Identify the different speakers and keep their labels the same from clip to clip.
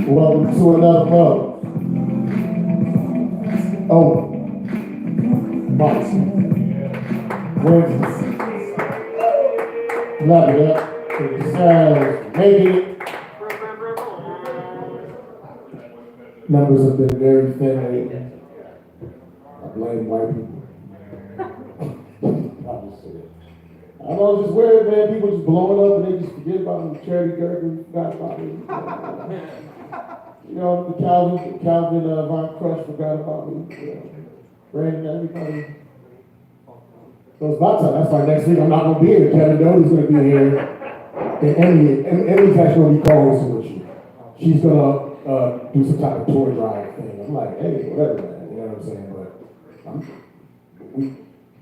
Speaker 1: Welcome to another club. Oh, Wednesday. Love it up. It sounds maybe. Numbers have been very thin lately. I blame white people. I know it's just weird, man. People just blowing up and they just forget about them. Charity Gergen forgot about me. You know, the Calvin Von Crush forgot about me. Brandon, everybody. So it's my time. That's why next week I'm not going to be here. Kevin Doty's going to be here. And Emily's actually going to be co-hosting with you. She's going to do some type of tour drive thing. I'm like, hey, whatever, man. You know what I'm saying? But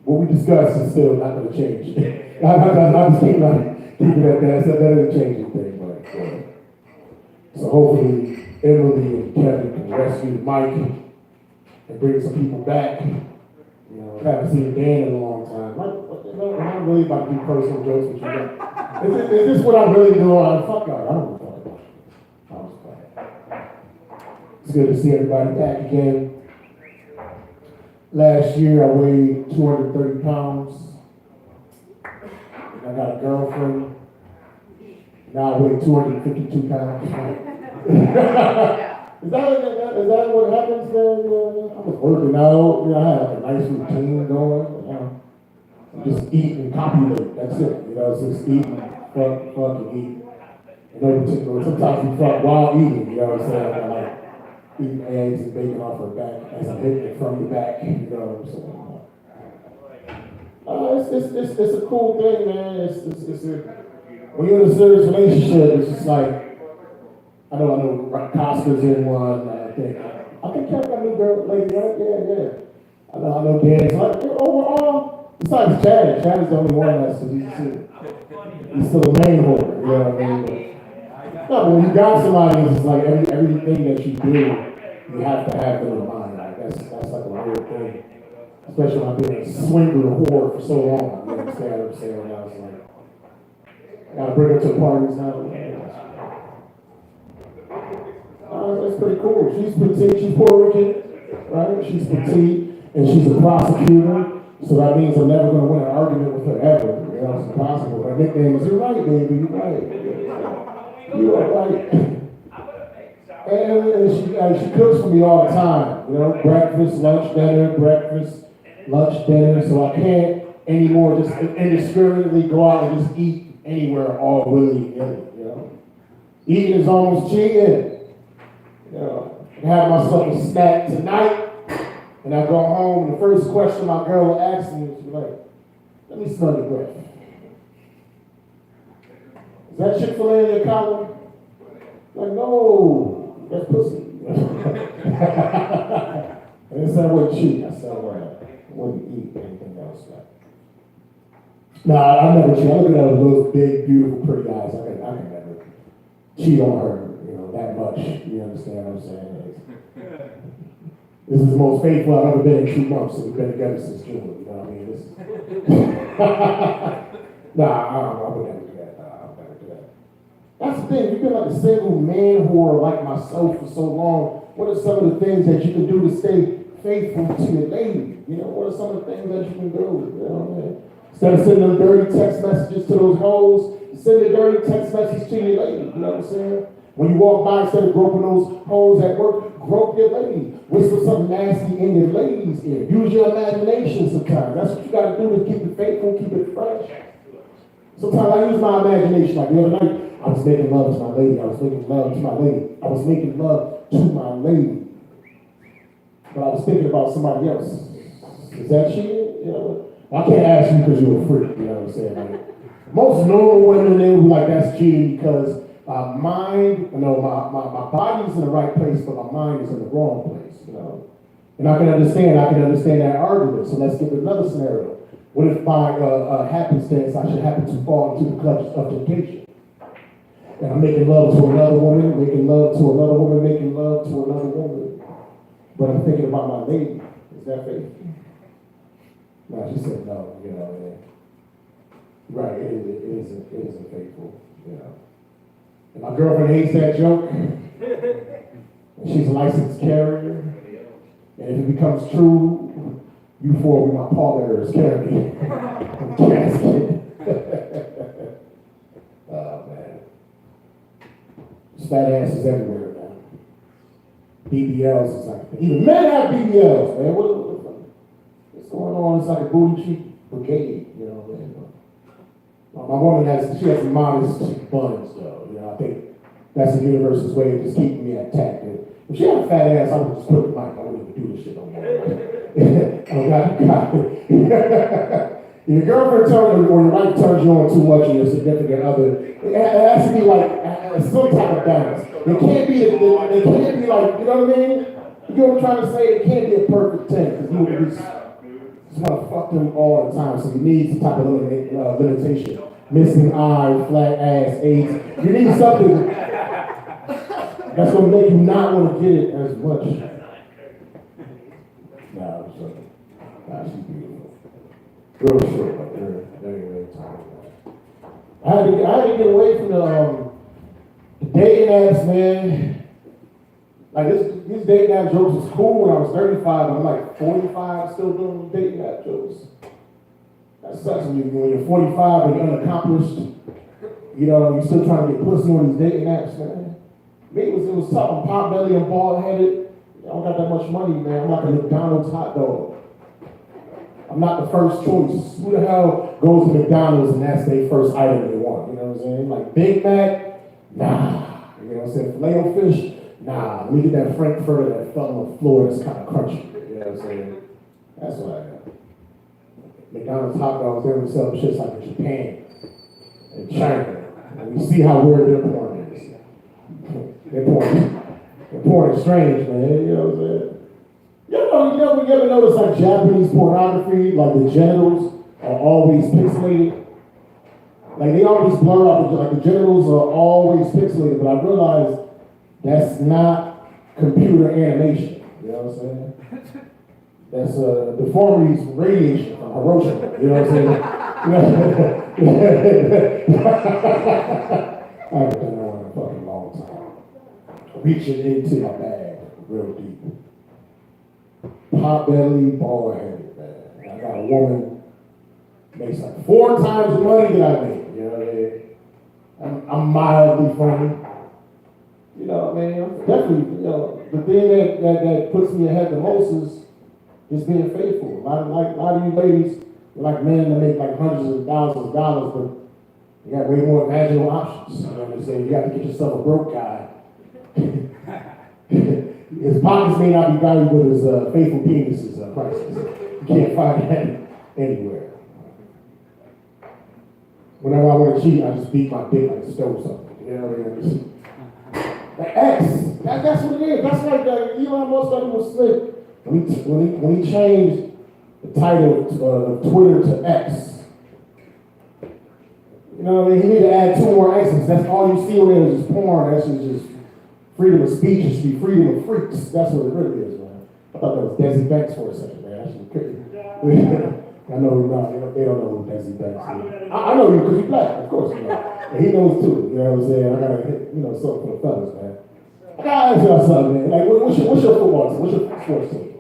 Speaker 1: what we discussed is still not going to change. I'm just keeping it at that. That doesn't change anything. But, so hopefully Emily and Kevin can rescue Mike and bring some people back. You know, I haven't seen Dan in a long time. I'm not really about to do personal jokes with you. Is this what I'm really doing? Fuck y'all. I don't know about it. I'm just playing. It's good to see everybody back again. Last year I weighed 230 pounds. I got a girlfriend. Now I weigh 252 pounds. Is that what happens then? I was working out, I had like a nice routine going, just eat and copulate, that's it, it's just eat and fuck and eat. Sometimes we fuck while eating, you know what I'm saying? I like eating eggs and bacon off her back as I'm hitting it from the back, you know what I'm saying? It's a cool thing, man. When you're in a serious relationship, it's just like, I know Costa's in one, I think Kevin got a new girl, lady, right? Yeah. I know Dan's like, overall, besides Chad is the only one that's, he's still the main holder, you know what I mean? No, but when you got somebody, it's like everything that you do, you have to have them in mind, like that's like a weird thing. Especially when I've been a swinger whore for so long, you understand what I'm saying? I was like, I gotta bring her to parties now. That's pretty cool. She's petite, she's Puerto Rican, right? She's petite, and she's a prosecutor, so that means I'm never going to win an argument with her ever. It's impossible. Her nickname is, you're right, baby, you're right. You are right. And she cooks for me all the time, breakfast, lunch, dinner, so I can't anymore just indiscriminately go out and just eat anywhere all willy-nilly, Eating is almost cheating. I have myself a snack tonight, and I go home, and the first question my girl will ask me is like, let me smell your breath. Is that Chick-fil-A in your collar? Like, no, that's pussy. And it's not what cheat. I said, well, I wouldn't eat anything else. Nah, I never cheat. I look at her with those big, beautiful, pretty eyes. I can never cheat on her. That much, you understand what I'm saying? This is the most faithful I've ever been in 2 months, and we've been together since June, you know what I mean? Nah, I would never do that. That's the thing. You've been like a single man whore like myself for so long. What are some of the things that you can do to stay faithful to your lady? You know, what are some of the things that you can do? You know, man? Instead of sending them dirty text messages to those hoes, send a dirty text message to your lady. You know what I'm saying? When you walk by, instead of groping those hoes at work, grope your lady. Whisper something nasty in your lady's ear. Use your imagination sometimes. That's what you got to do to keep it faithful, keep it fresh. Sometimes I use my imagination. Like the other night, I was making love to my lady. I was making love to my lady. I was making love to my lady. But I was thinking about somebody else. Is that cheating? You know, I can't ask you because you're a freak. You know what I'm saying? Like, most normal women, they will be like, that's cheating because my body's in the right place, but my mind is in the wrong place, you know. And I can understand that argument. So let's give another scenario. What if by happenstance I should happen to fall into the clutches of temptation? And I'm making love to another woman, making love to another woman, making love to another woman. But I'm thinking about my lady. Is that faithful? No, she said no, you know, man. Right, it isn't faithful, you know. And my girlfriend hates that joke. And she's a licensed carrier. And if it becomes true, you four will be my pallbearers carry me from the casket. Oh, man. Fat asses everywhere, man. BBLs is like, even men have BBLs, man. What's going on? It's like a booty cheek brigade, you know, man. My woman has modest buns, though. You know, I think that's the universe's way of just keeping me attacked. If she had a fat ass, I would just put the mic. I wouldn't even do this shit no more. Your girlfriend tells you, or your wife turns you on too much, and your significant other, it has to be like some type of balance. It can't be like, you know what I mean? You know what I'm trying to say? It can't be a perfect 10, because you would just want to fuck them all the time. So you need some type of limitation. Missing eye, flat ass, AIDS. You need something that's going to make you not want to get it as much. Nah, she's beautiful. Real short, but very tall. I had to get away from the dating apps, man. Like these dating app jokes was cool when I was 35. I'm like 45, still doing dating app jokes. That sucks when you're 45 and you're unaccomplished. You know, you're still trying to get pussy on these dating apps, man. Me, it was tough. I'm pot belly and bald headed. I don't got that much money, man. I'm like a McDonald's hot dog. I'm not the first choice. Who the hell goes to McDonald's and that's their first item they want? You know what I'm saying? Like Big Mac, nah. You know what I'm saying? Filet-O-Fish, nah. Let me get that Frankfurter that fell on the floor that's kind of crunchy. You know what I'm saying? That's what I got. McDonald's hot dogs, they would sell shit like in Japan and China. And we see how weird their porn is. Their porn is strange, man. You know what I'm saying? You ever notice like Japanese pornography, like the genitals are always pixelated? Like they always blur up, like the genitals are always pixelated, but I realized that's not computer animation. You know what I'm saying? That's deformities from radiation from Hiroshima. You know what I'm saying? I haven't done that one in a fucking long time. Reaching into my bag real deep. Pot belly, bald headed, man. I got a woman makes like 4 times the money that I make. You know what I mean? I'm mildly funny. You know what I mean? Definitely, you know, the thing that puts me ahead the most is just being faithful. A lot of you ladies, you're like men that make like hundreds of thousands of dollars, but you got way more vaginal options. You know what I'm saying? You got to get yourself a broke guy. His pockets may not be valuable, but his faithful penis is priceless. You can't find that anywhere. Whenever I want to cheat, I just beat my dick like a stove something. You know what I mean? The X, that's what it is. That's like Elon Musk thought he was slick. When he changed the title of Twitter to X, you know what I mean? He needed to add 2 more X's. That's all you see on there is just porn. That's just freedom of speech. It should be freedom of freaks. That's what it really is, man. I thought that was Desi Banks for a second, man. I should be crazy. I know you're not. They don't know who Desi Banks is. I know you because you're black, of course you know. And he knows too. You know what I'm saying? I gotta hit, something for the fellas, man. I gotta ask y'all something, man. Like, what's your football team? What's your sports team?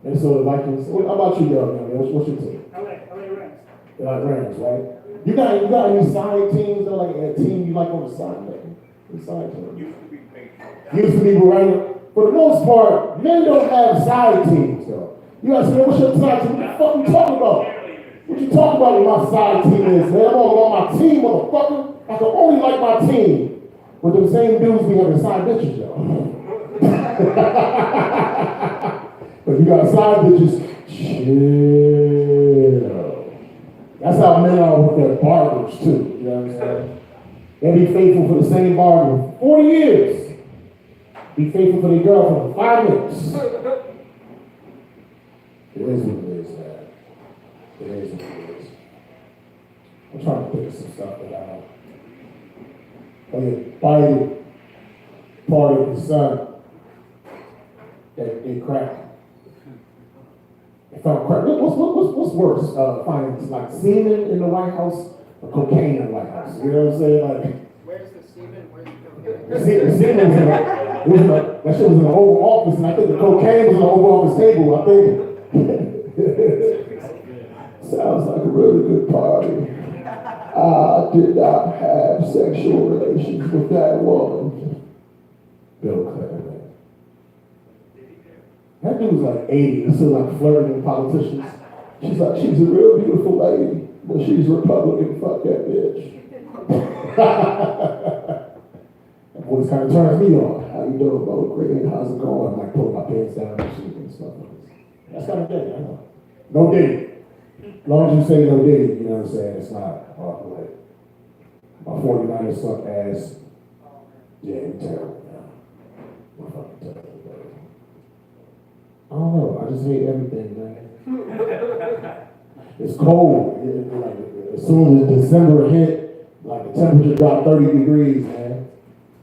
Speaker 1: Minnesota Vikings. How about you, young man? What's your team?
Speaker 2: I like Rams.
Speaker 1: You like Rams, right? You got any side teams or like a team you like on the side, man? The side team. Used to be right. For the most part, men don't have side teams though. You gotta say, what's your side team? What the fuck you talking about? What you talking about with my side team is, man? I'm all about my team, motherfucker. I can only like my team. But them same dudes be having side bitches though. But you got side bitches, chill. That's how men are with their barbers too, you know what I'm saying? They be faithful for the same barber for 40 years. Be faithful for their girl for 5 minutes. It is what it is, man. It is what it is. I'm trying to think of some stuff that Biden part of his son that they cracked. They found crack. What's worse? Finding like semen in the White House or cocaine in the White House? You know what I'm saying? Like,
Speaker 3: where's the semen? Where's the
Speaker 1: that shit was in the Oval Office, and I think the cocaine was in the Oval Office table, I think. Sounds like a really good party. I did not have sexual relations with that woman. Bill Clinton, man. That dude was like 80, and still like flirting with politicians. She's like, she's a real beautiful lady, but she's Republican, fuck that bitch. That voice kind of turns me on. How you doing, Bo? Great, how's it going? I'm like pulling my pants down and shit and stuff like this. That's kind of gay, I know. No Diddy. As long as you say no Diddy, you know what I'm saying? It's not like my 49ers suck ass. Yeah, you're terrible, man. We're fucking terrible, bro. I don't know. I just hate everything, man. It's cold. Like, as soon as December hit, like the temperature dropped 30 degrees, man.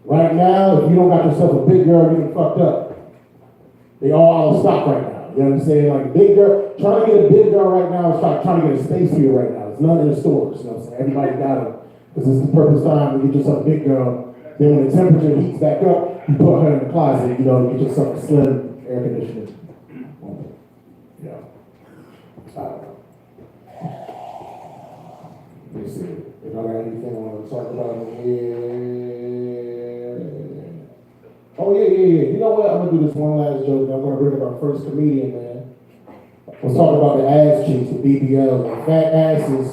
Speaker 1: Right now, if you don't got yourself a big girl, you done fucked up. They all out of stock right now. You know what I'm saying? Like a big girl, trying to get a big girl right now is like trying to get a space here right now. There's none in the stores. You know what I'm saying? Everybody got them. Because it's the perfect time to get yourself a big girl. Then when the temperature heats back up, you put her in the closet, to get yourself a slim air conditioner. Yeah. I don't know. Let me see. If I got anything I want to talk about here. Oh, yeah. You know what? I'm going to do this one last joke, and I'm going to bring up our first comedian, man. Let's talk about the ass cheeks, the BBLs. Fat asses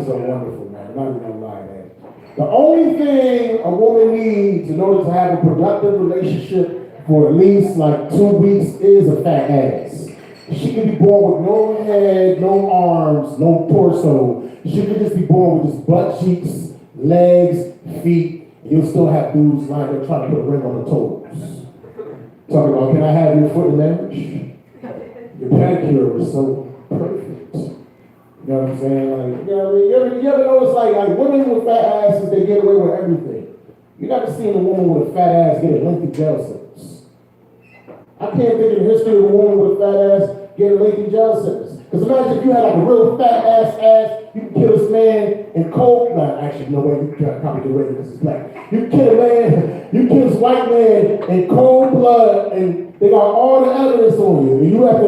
Speaker 1: are wonderful, man. I'm not even going to lie, man. The only thing a woman needs in order to have a productive relationship for at least like 2 weeks is a fat ass. She can be born with no head, no arms, no torso. She can just be born with just butt cheeks, legs, feet. You'll still have dudes lying there trying to put a ring on the toes. Talking about, can I have your foot in marriage? Your pedicure is so perfect. You know what I'm saying? Like, you know what I mean? You ever notice like women with fat asses, they get away with everything. You never seen a woman with a fat ass get a lengthy jail sentence. I can't think of the history of a woman with a fat ass get a lengthy jail sentence. Because imagine if you had like a real fat ass, you can kill this man in cold blood. Actually, no way, you can't probably get away because it's black. You kill a man, you kill this white man in cold blood, and they got all the evidence on you. And you have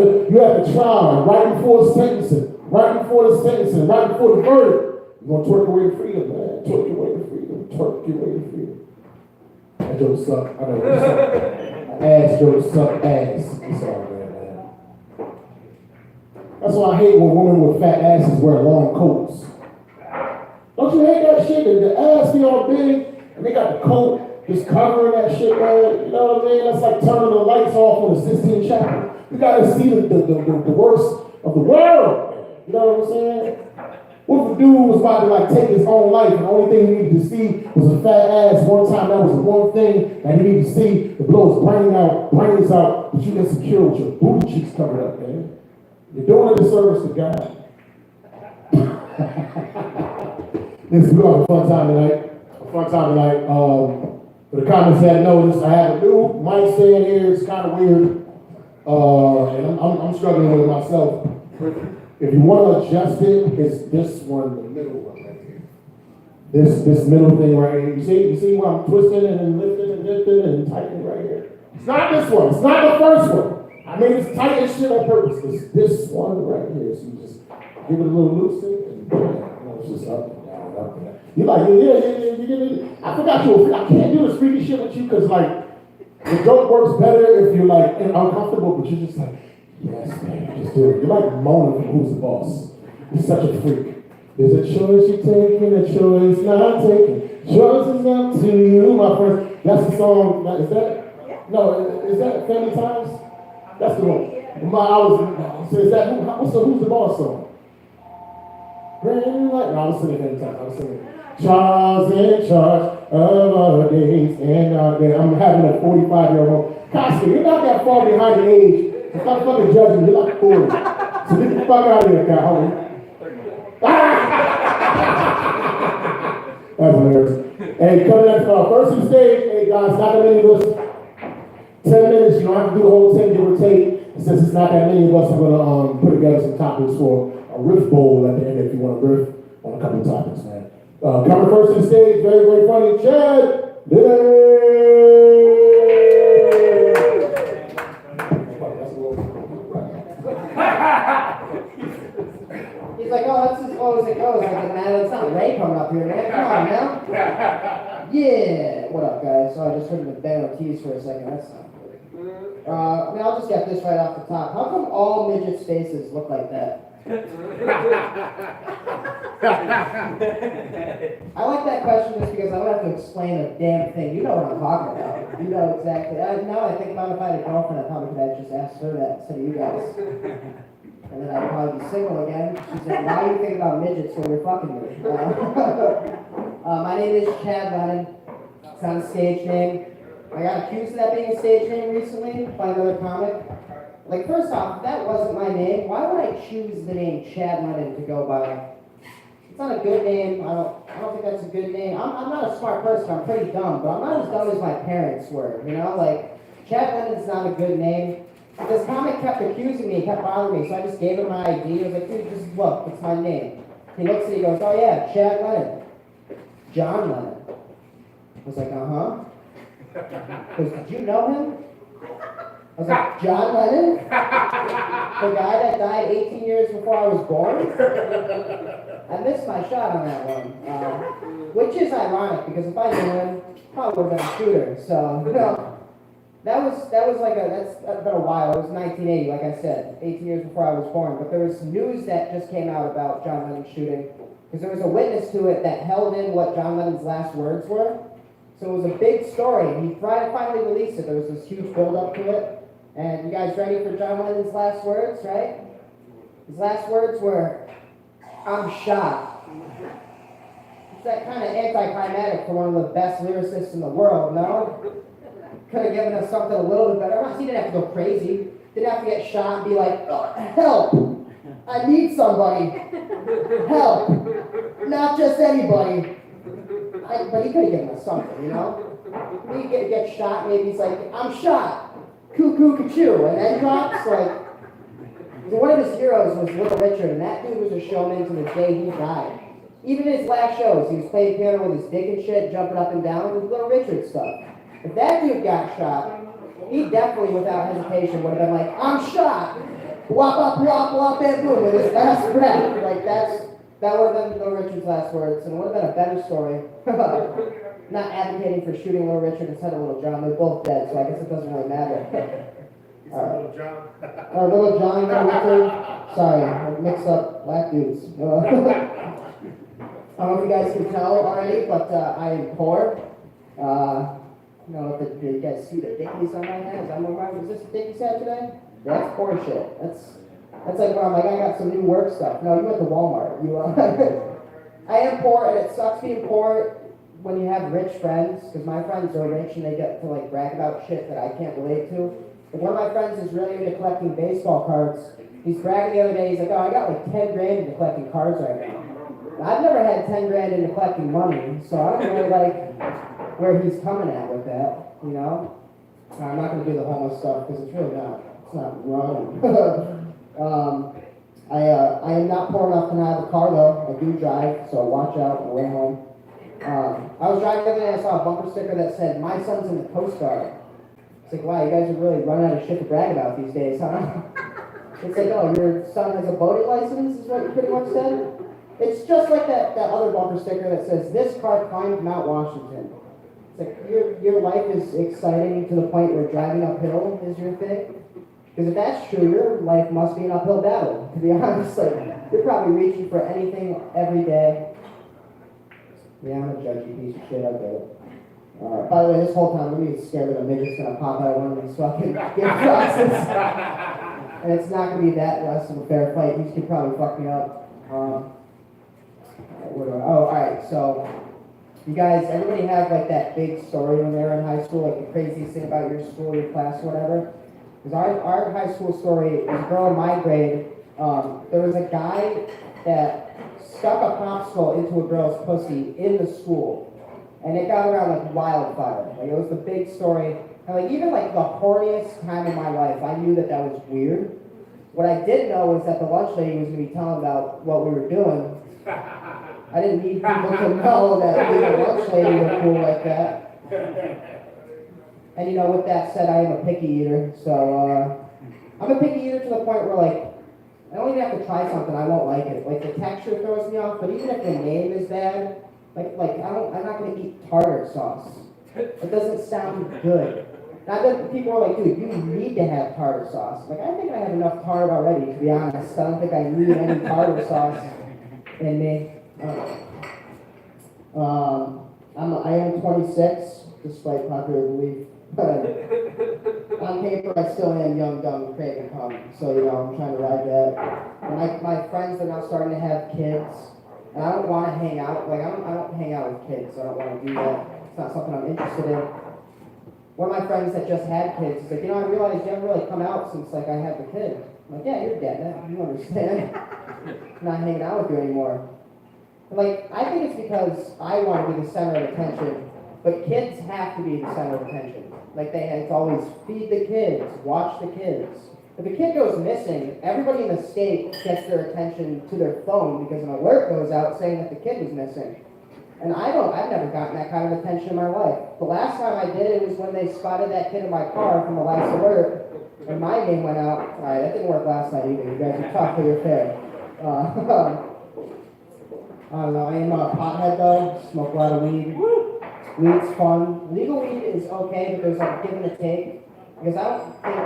Speaker 1: to trial right before the sentencing, right before the verdict. You're gonna twerk away the freedom, man. Twerk away the freedom. Twerk away the freedom. That joke suck. I know it suck. Ass jokes suck ass. It's all good, man. That's why I hate when women with fat asses wear long coats. Don't you hate that shit? The ass be all big, and they got the coat just covering that shit, man. You know what I mean? That's like turning the lights off on the Sistine Chapel. You gotta see the worst of the world. You know what I'm saying? What if a dude was about to like take his own life, and the only thing he needed to see was a fat ass one time? That was the one thing that he needed to see to blow his brains out, but you insecure with your booty cheeks covered up, man. You're doing a disservice to God. Listen, we're having a fun time tonight. For the comments that noticed, I have a new mic stand here. It's kind of weird. And I'm struggling with it myself. If you want to adjust it, it's this one, the middle one right here. This middle thing right here. You see where I'm twisting and lifting and tightening right here? It's not this one. It's not the first one. I mean, it's tight as shit on purpose. It's this one right here. So you just give it a little loosen and it's just up and down, up and down. You're like, yeah. I forgot you. I can't do this freaky shit with you because, like, the joke works better if you're, like, uncomfortable, but you're just like, yes, man, just do it. You're like moaning from Who's the Boss. You're such a freak. There's a choice you take and a choice not taken. Choice is up to you, my friend. That's the song. Is that? No, is that Family Ties? That's the one. So is that what's the Who's the Boss song? No, I was singing Family Ties. I was singing Charles in charge of our days and our day. I'm having a 45-year-old. Costa, you're not that far behind the age. Stop fucking judging me. You're like 40. So get the fuck out of here, guy, homie. That's hilarious. Hey, coming up first on stage, hey guys, not that many of us. 10 minutes, you don't have to do the whole 10, give or take. And since it's not that many of us, I'm gonna put together some topics for a riff bowl at the end if you want to riff on a couple of topics, man. Coming first on the stage, very, very funny, Chad.
Speaker 2: He's like, oh, that's as low as it goes. I'm like, man, it's not Ray coming up here, man. Come on now. Yeah. What up, guys? So I just heard him bang on keys for a second. That's not good. I'll just get this right off the top. How come all midgets' faces look like that? I like that question just because I don't have to explain a damn thing. You know what I'm talking about. You know exactly. Now I think about if I had a girlfriend, I probably could have just asked her that instead of you guys. And then I'd probably be single again. She's like, why do you think about midgets when you're fucking me? My name is Chad Lennon. It's not a stage name. I got accused of that being a stage name recently by another comic. Like, first off, if that wasn't my name, why would I choose the name Chad Lennon to go by? It's not a good name. I don't think that's a good name. I'm not a smart person. I'm pretty dumb, but I'm not as dumb as my parents were. You know, like, Chad Lennon's not a good name. This comic kept accusing me, kept bothering me, so I just gave him my ID. I was like, dude, just look, it's my name. He looks at it, he goes, oh yeah, Chad Lennon. John Lennon. I was like, uh-huh. He goes, did you know him? I was like, John Lennon? The guy that died 18 years before I was born? I missed my shot on that one. Which is ironic, because if I knew him, probably would have been a shooter. So, you know, that's been a while. It was 1980, like I said, 18 years before I was born. But there was news that just came out about John Lennon's shooting, because there was a witness to it that held in what John Lennon's last words were. So it was a big story. He finally released it. There was this huge build-up to it. And you guys ready for John Lennon's last words, right? His last words were, I'm shot. It's that kind of anticlimactic for one of the best lyricists in the world, no? Could have given us something a little bit better. He didn't have to go crazy. Didn't have to get shot and be like, oh, help! I need somebody. Help! Not just anybody. But he could have given us something, you know? He get shot, maybe he's like, I'm shot. Cuckoo, cuckoo, and then drops, like, one of his heroes was Little Richard, and that dude was a showman to the day he died. Even in his last shows, he was playing piano with his dick and shit, jumping up and down with Little Richard stuff. If that dude got shot, he definitely, without hesitation, would have been like, I'm shot! Wop, wop, wop, wop, and boom, with his last breath. Like, that would have been Little Richard's last words, and it would have been a better story. Not advocating for shooting Little Richard instead of Little John. They're both dead, so I guess it doesn't really matter.
Speaker 4: Little John.
Speaker 2: Little John, Little Richard. Sorry, I mixed up black dudes. I don't know if you guys can tell already, but I am poor. You know, if you guys see the dickies on my head, is that what right? Was this the dickies hat today? That's poor shit. That's like when I'm like, I got some new work stuff. No, you went to Walmart. I am poor, and it sucks being poor when you have rich friends, because my friends are rich and they get to like brag about shit that I can't relate to. But one of my friends is really into collecting baseball cards. He's bragging the other day, he's like, oh, I got like 10 grand into collecting cards right now. I've never had 10 grand into collecting money, so I don't really like where he's coming at with that, you know? I'm not going to do the homeless stuff, because it's not wrong. I am not poor enough to not have a car though. I do drive, so watch out on the way home. I was driving the other day and I saw a bumper sticker that said, "My son's in the Coast Guard." It's like, wow, you guys are really running out of shit to brag about these days, huh? It's like, oh, your son has a boating license, is what you pretty much said? It's just like that other bumper sticker that says, "This car climbed Mount Washington." It's like, your life is exciting to the point where driving uphill is your thing? Because if that's true, your life must be an uphill battle, to be honest. Like, you're probably reaching for anything every day. Yeah, I'm a judgy piece of shit, I get it. By the way, this whole time, I'm gonna be scared that a midget's gonna pop out of one of these fucking gift boxes. And it's not gonna be that less of a fair fight. These could probably fuck me up. Alright, so you guys, everybody have like that big story when they were in high school, like the craziest thing about your school, your class, whatever? Because our high school story was a girl in my grade. There was a guy that stuck a popsicle into a girl's pussy in the school. And it got around like wildfire. Like it was the big story. And like even like the horniest time of my life, I knew that was weird. What I didn't know was that the lunch lady was gonna be telling about what we were doing. I didn't need people to know that being a lunch lady was cool like that. And you know, with that said, I am a picky eater. So I'm a picky eater to the point where like, I don't even have to try something, I won't like it. Like the texture throws me off, but even if the name is bad, I'm not gonna eat tartar sauce. It doesn't sound good. Now that people are like, dude, you need to have tartar sauce. Like, I think I have enough tartar already, to be honest. I don't think I need any tartar sauce in me. I am 26, despite popular belief. On paper, I still am young, dumb, craving cum. So, you know, I'm trying to ride that. My friends are now starting to have kids. And I don't want to hang out. Like, I don't hang out with kids. I don't want to do that. It's not something I'm interested in. One of my friends that just had kids is like, you know, I realized you haven't really come out since, like, I had the kid. I'm like, yeah, you're dead. You understand. I'm not hanging out with you anymore. And, like, I think it's because I want to be the center of attention. But kids have to be the center of attention. Like, it's always feed the kids, watch the kids. If a kid goes missing, everybody in the state gets their attention to their phone because an alert goes out saying that the kid was missing. And I've never gotten that kind of attention in my life. The last time I did it was when they spotted that kid in my car from the last alert, and my name went out. All right, that didn't work last night either. You guys are tough for your fair. I don't know, I am a pothead though, smoke a lot of weed. Weed's fun. Legal weed is okay, but there's like a give and a take. Because I don't think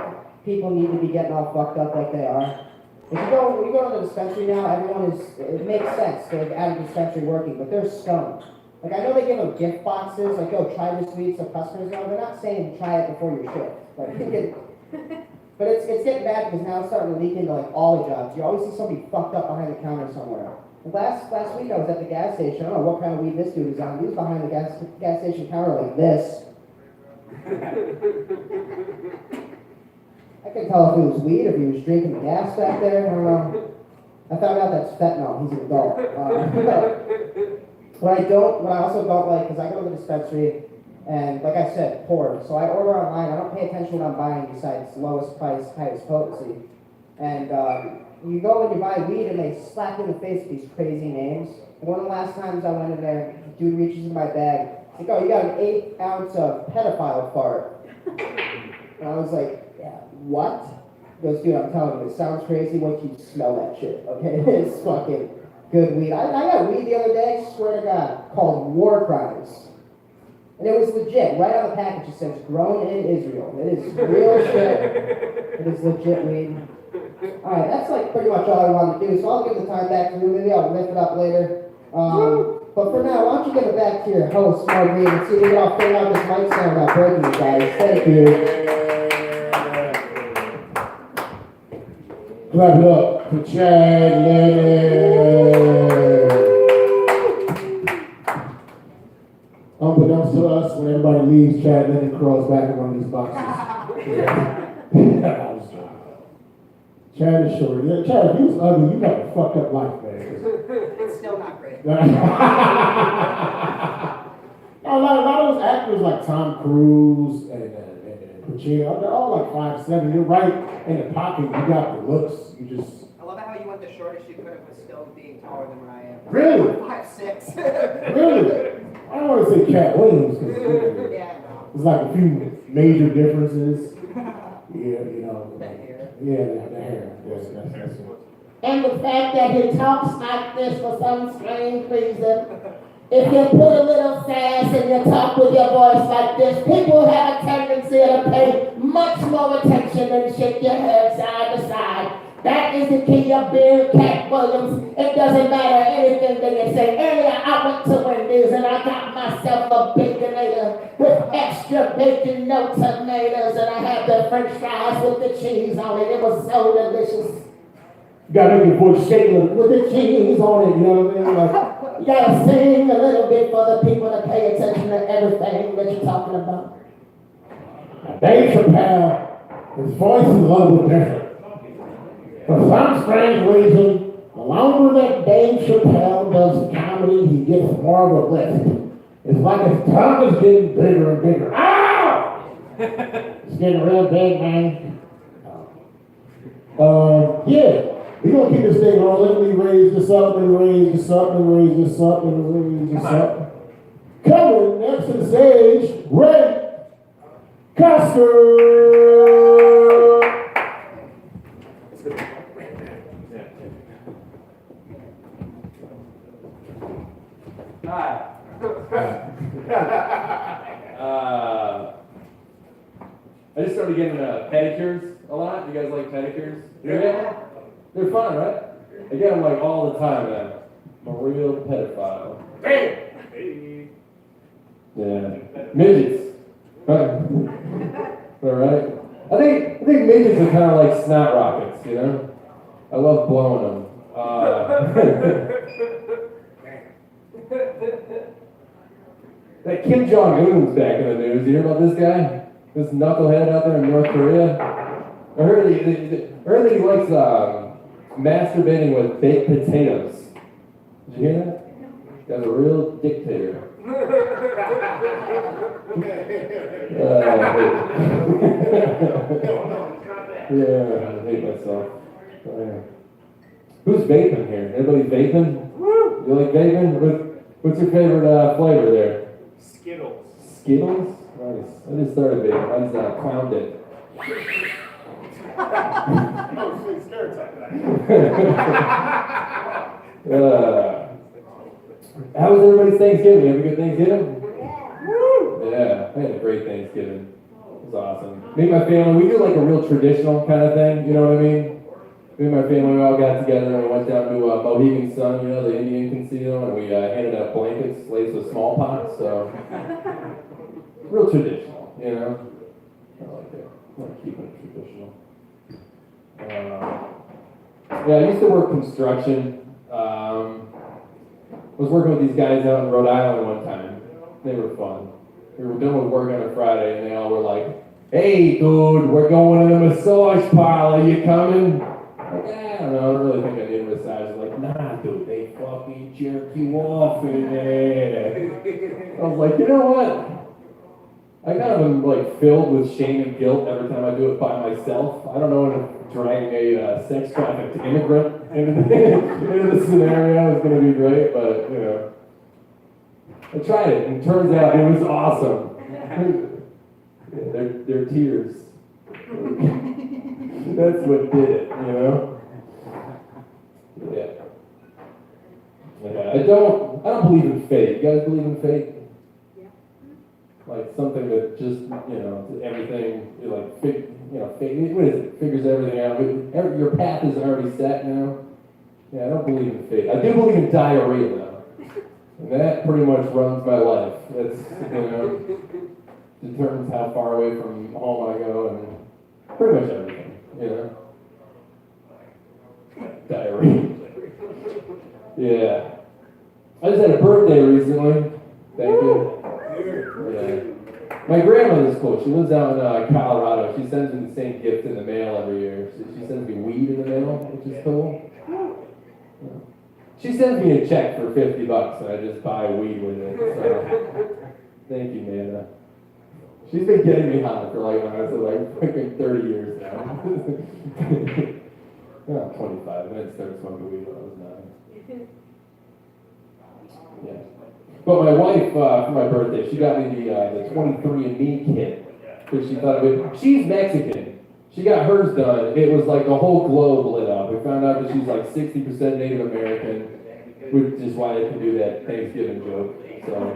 Speaker 2: people need to be getting all fucked up like they are. When you go to the dispensary now, it makes sense. They're like out of dispensary working, but they're stoned. Like I know they give them gift boxes, like, yo, try this weed so customers know. They're not saying try it before your shift. Like, but it's getting bad because now it's starting to leak into like all the jobs. You always see somebody fucked up behind the counter somewhere. Last week I was at the gas station. I don't know what kind of weed this dude was on. He was behind the gas station counter like this. I couldn't tell if it was weed, if he was drinking the gas back there. I don't know. I found out that's fentanyl. He's an adult. What I also don't like is I go to the dispensary and, like I said, poor. So I order online. I don't pay attention what I'm buying besides lowest price, highest potency. And you go and you buy weed and they slap you in the face with these crazy names. And one of the last times I went in there, the dude reaches in my bag. He's like, oh, you got an 8 ounce of pedophile fart. And I was like, yeah, what? He goes, dude, I'm telling you, it sounds crazy once you smell that shit, okay? It's fucking good weed. I got weed the other day, swear to God, called War Crimes. And it was legit. Right on the package it says, grown in Israel. It is real shit. It is legit weed. Alright, that's like pretty much all I wanted to do, so I'll give the time back to you. Maybe I'll lift it up later. But for now, why don't you give it back to your host, Marguerite, and see if we can all figure out this mic sound without breaking you guys. Thank you.
Speaker 1: Clap it up for Chad Lennon. Unbeknownst to us, when everybody leaves, Chad Lennon crawls back in one of these boxes. Chad is short. Yeah, Chad, if you was ugly, you got a fucked up life, man.
Speaker 3: It's still not great.
Speaker 1: A lot of those actors like Tom Cruise and Pacino, they're all like 5'7". You're right in the pocket. You got the looks. You just.
Speaker 3: I love how you went to put up with Stove being taller than what I am.
Speaker 1: Really?
Speaker 3: 5'6".
Speaker 1: Really? I don't want to say Cat Williams because
Speaker 3: Yeah, no.
Speaker 1: there's like a few major differences. Yeah, you know.
Speaker 3: The hair.
Speaker 1: Yeah, the hair. Yes, that's it.
Speaker 2: And the fact that he talks like this for some strange reason. If you put a little sass and you talk with your voice like this, people have a tendency to pay much more attention and shake your head side to side. That is the key of being Cat Williams. It doesn't matter anything that you say. Earlier, I went to Wendy's and I got myself a Baconator with extra bacon, no tomatoes, and I had the French fries with the cheese on it. It was so delicious.
Speaker 1: You gotta make your voice shake a little with the cheese on it, you know what I mean? Like,
Speaker 2: You gotta sing a little bit for the people to pay attention to everything that you're talking about.
Speaker 1: Dave Chappelle, his voice is a little bit different. For some strange reason, the longer that Dave Chappelle does comedy, he gets more of a lift. It's like his tongue is getting bigger and bigger. Ow! It's getting real big, man. Yeah. We're gonna keep this thing rolling. Let me raise this up and raise this up and raise this up and raise this up. Coming next to the stage, Ray Custer.
Speaker 5: Hi. I just started getting pedicures a lot. You guys like pedicures? Yeah. They're fun, right? I get them like all the time, man. I'm a real pedophile.
Speaker 4: Hey.
Speaker 5: Yeah. Midgets. Huh. All right. I think midgets are kind of like snot rockets, you know? I love blowing them. That Kim Jong-un's back in the news. You hear about this guy? This knucklehead out there in North Korea? I heard that he likes masturbating with baked potatoes. Did you hear that? Guy's a real dictator. Yeah, I hate myself. Who's vaping here? Anybody vaping? You like vaping? What's your favorite flavor there?
Speaker 4: Skittles.
Speaker 5: Skittles? Nice. I just started vaping. I just clowned it.
Speaker 4: Oh, sweet stereotype.
Speaker 5: How was everybody's Thanksgiving? You have a good Thanksgiving? Yeah, I had a great Thanksgiving. It was awesome. Me and my family, we do like a real traditional kind of thing, you know what I mean? Me and my family, we all got together and we went down to Mohegan Sun, you know, the Indian casino, and we handed out blankets laced with smallpox, so real traditional, you know? I like it. I like keeping it traditional. Yeah, I used to work construction. I was working with these guys out in Rhode Island one time. They were fun. We were done with work on a Friday, and they all were like, "Hey, dude, we're going to the massage parlor. You coming?" Like, I don't know. I don't really think I need a massage. Like, nah, dude, they fucking jerk you off in there. I was like, you know what? I kind of am like filled with shame and guilt every time I do it by myself. I don't know if dragging a sex trafficked immigrant into the scenario is going to be great, but you know, I tried it, and it turns out it was awesome. They're tears. That's what did it, you know. Yeah. I don't believe in fate. You guys believe in fate? Like something that just, you know, everything, you like, fate, what is it? Figures everything out. Your path is already set, you know? Yeah, I don't believe in fate. I do believe in diarrhea, though. And that pretty much runs my life. That's, you know, determines how far away from home I go and pretty much everything, you know? Diarrhea. Yeah. I just had a birthday recently. Thank you. Yeah. My grandmother's cool. She lives out in Colorado. She sends me the same gift in the mail every year. She sends me weed in the mail, which is cool. Yeah. She sends me a check for $50 and I just buy weed with it. So, thank you, Nana. She's been getting me high for like, honestly, like fucking 30 years now. Yeah, I'm 25. I didn't start smoking weed when I was 9. Yeah. But my wife, for my birthday, she got me the 23andMe kit. Because she thought of it. She's Mexican. She got hers done. It was like the whole globe lit up. We found out that she's like 60% Native American, which is why I can do that Thanksgiving joke. So.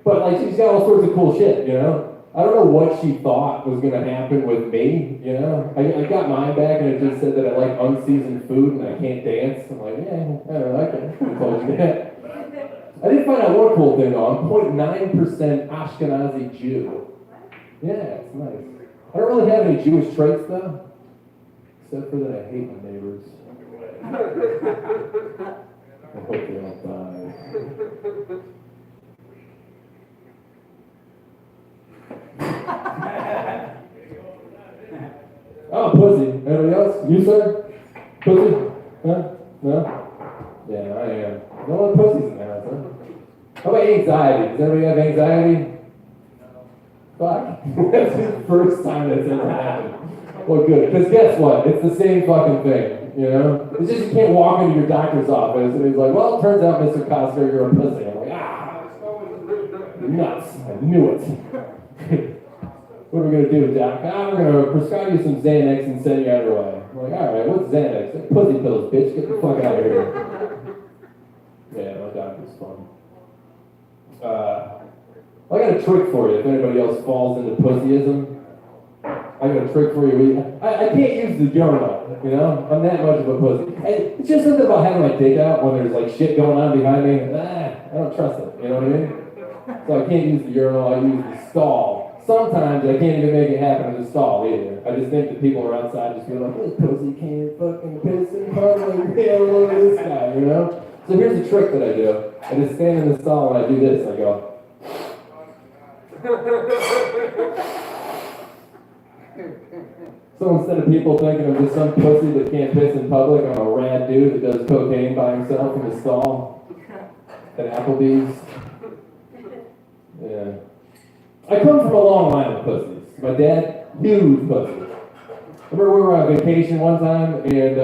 Speaker 5: But like, she's got all sorts of cool shit, you know? I don't know what she thought was going to happen with me, you know? I got mine back and it just said that I like unseasoned food and I can't dance. I'm like, yeah, I don't like it. I told you that. I did find out one cool thing though. I'm 0.9% Ashkenazi Jew. Yeah, it's nice. I don't really have any Jewish traits though, except for that I hate my neighbors. I hope they don't die. Oh, pussy. Anybody else? You, sir? Pussy? Huh? No? Yeah, I am. No one pussies in the house, huh? How about anxiety? Does anybody have anxiety? Fuck. That's the first time that's ever happened. Well, good. Because guess what? It's the same fucking thing, you know? It's just you can't walk into your doctor's office and he's like, well, it turns out, Mr. Costner, you're a pussy. I'm like, nuts. I knew it. What are we going to do, doc? We're going to prescribe you some Xanax and send you on your way. I'm like, all right, what's Xanax? Pussy pills, bitch. Get the fuck out of here. Yeah, my doctor's fun. I got a trick for you if anybody else falls into pussyism. I got a trick for you. I can't use the urinal, you know? I'm that much of a pussy. It's just something about having my dick out when there's like shit going on behind me. I don't trust it, you know what I mean? So I can't use the urinal, I use the stall. Sometimes I can't even make it happen in the stall either. I just think that people are outside just feel like, this pussy can't fucking piss in public. Yeah, look at this guy, you know? So here's a trick that I do. I just stand in the stall and I do this. I go. So instead of people thinking I'm just some pussy that can't piss in public, I'm a rad dude that does cocaine by himself in the stall at Applebee's. Yeah. I come from a long line of pussies. My dad, huge pussy. I remember we were on vacation one time, and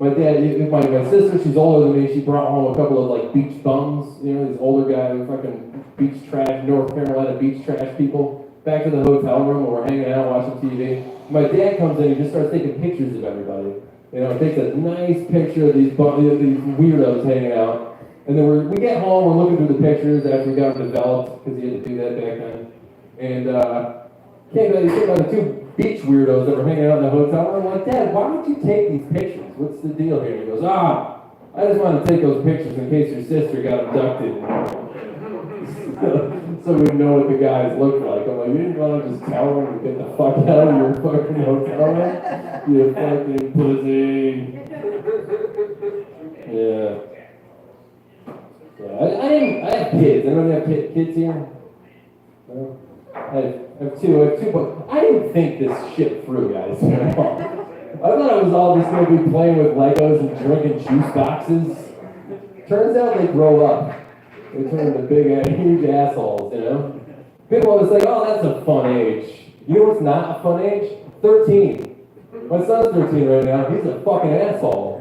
Speaker 5: my dad, my sister, she's older than me, she brought home a couple of like beach bums, you know, these older guys, fucking beach trash, North Carolina beach trash people, back to the hotel room where we're hanging out watching TV. My dad comes in and just starts taking pictures of everybody. You know, takes a nice picture of these weirdos hanging out. And then we get home, we're looking through the pictures after we got them developed, because he had to do that back then. And came by the two beach weirdos that were hanging out in the hotel. And I'm like, Dad, why would you take these pictures? What's the deal here? And he goes, I just want to take those pictures in case your sister got abducted. So we know what the guys look like. I'm like, you didn't want to just tell them to get the fuck out of your fucking hotel room? You fucking pussy. Yeah. Yeah, I have kids. Anybody have kids here? No? I have two, but I didn't think this shit through, guys. I thought it was all just going to be playing with Legos and drinking juice boxes. Turns out they grow up. They turn into big, huge assholes, you know? People always say, oh, that's a fun age. You know what's not a fun age? 13. My son's 13 right now. He's a fucking asshole.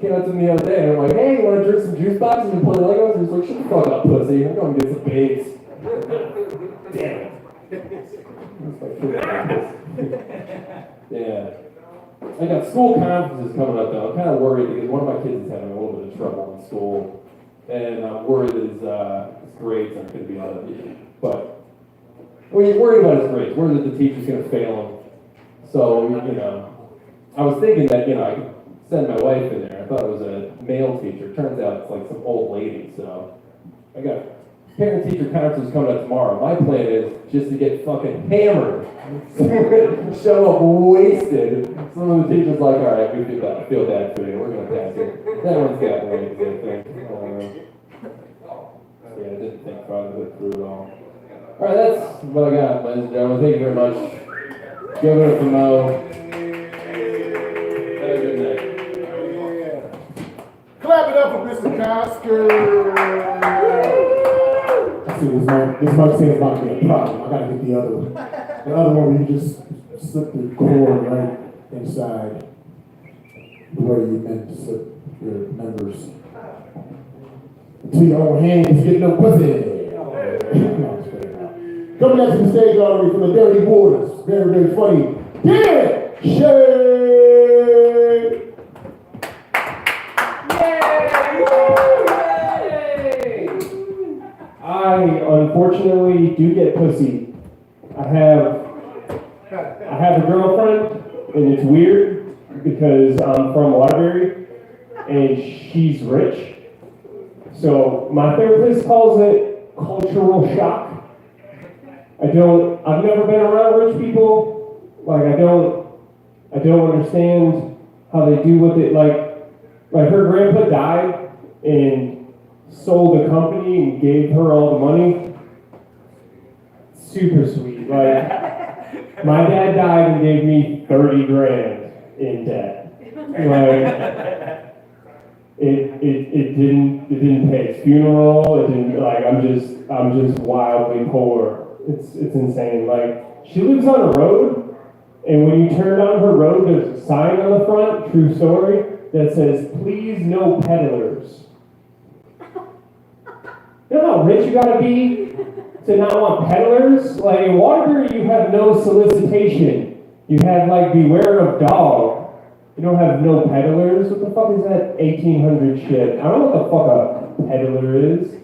Speaker 5: Came up to me the other day and I'm like, hey, you want to drink some juice boxes and play Legos? He's like, shut the fuck up, pussy. I'm going to get some babes. Damn it. Yeah. I got school conferences coming up though. I'm kind of worried because one of my kids is having a little bit of trouble in school. And I'm worried his grades aren't going to be on it. But, well, you're worried about his grades. Worried that the teacher's going to fail him. So, you know, I was thinking that, you know, I could send my wife in there. I thought it was a male teacher. Turns out it's like some old lady. So I got parent-teacher conference coming up tomorrow. My plan is just to get fucking hammered. Show up wasted. Some of the teachers like, all right, we feel bad for you. We're going to pass it. That one's got legs, I think. Yeah, I didn't think probably it through at all. All right, that's what I got, ladies and gentlemen. Thank you very much. Give it up for Mo. Have a good night.
Speaker 1: Clap it up for Mr. Kosker. I see this mic saying about to be a problem. I gotta get the other one. The other one where you just slip the cord right inside where you meant to slip your members. Until your own hands get no pussy. Coming next to the stage already from the Dirty Waters. Very, very funny. Derek Shea!
Speaker 6: I unfortunately do get pussy. I have a girlfriend, and it's weird because I'm from Waterbury and she's rich. So my therapist calls it cultural shock. I've never been around rich people. Like I don't understand how they do what they like her grandpa died and sold the company and gave her all the money. Super sweet. Like my dad died and gave me 30 grand in debt. Like it didn't pay his funeral. It didn't like I'm just wildly poor. It's insane. Like she lives on a road, and when you turn on her road, there's a sign on the front, true story, that says, "Please no peddlers." You know how rich you gotta be to not want peddlers? Like in Waterbury, you have no solicitation. You have like beware of dog. You don't have no peddlers. What the fuck is that 1800 shit? I don't know what the fuck a peddler is.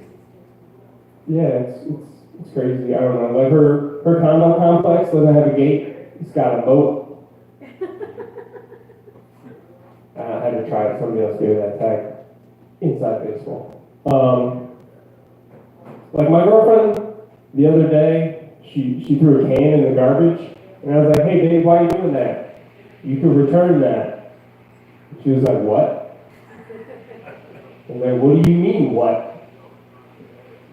Speaker 6: Yeah, it's crazy. I don't know. Like her condo complex doesn't have a gate. It's got a boat. I had to try it. Somebody else gave that tag. Inside baseball. Like my girlfriend, the other day, she threw a can in the garbage, and I was like, "Hey, babe, why are you doing that? You could return that." She was like, "What?" I was like, "What do you mean, what?"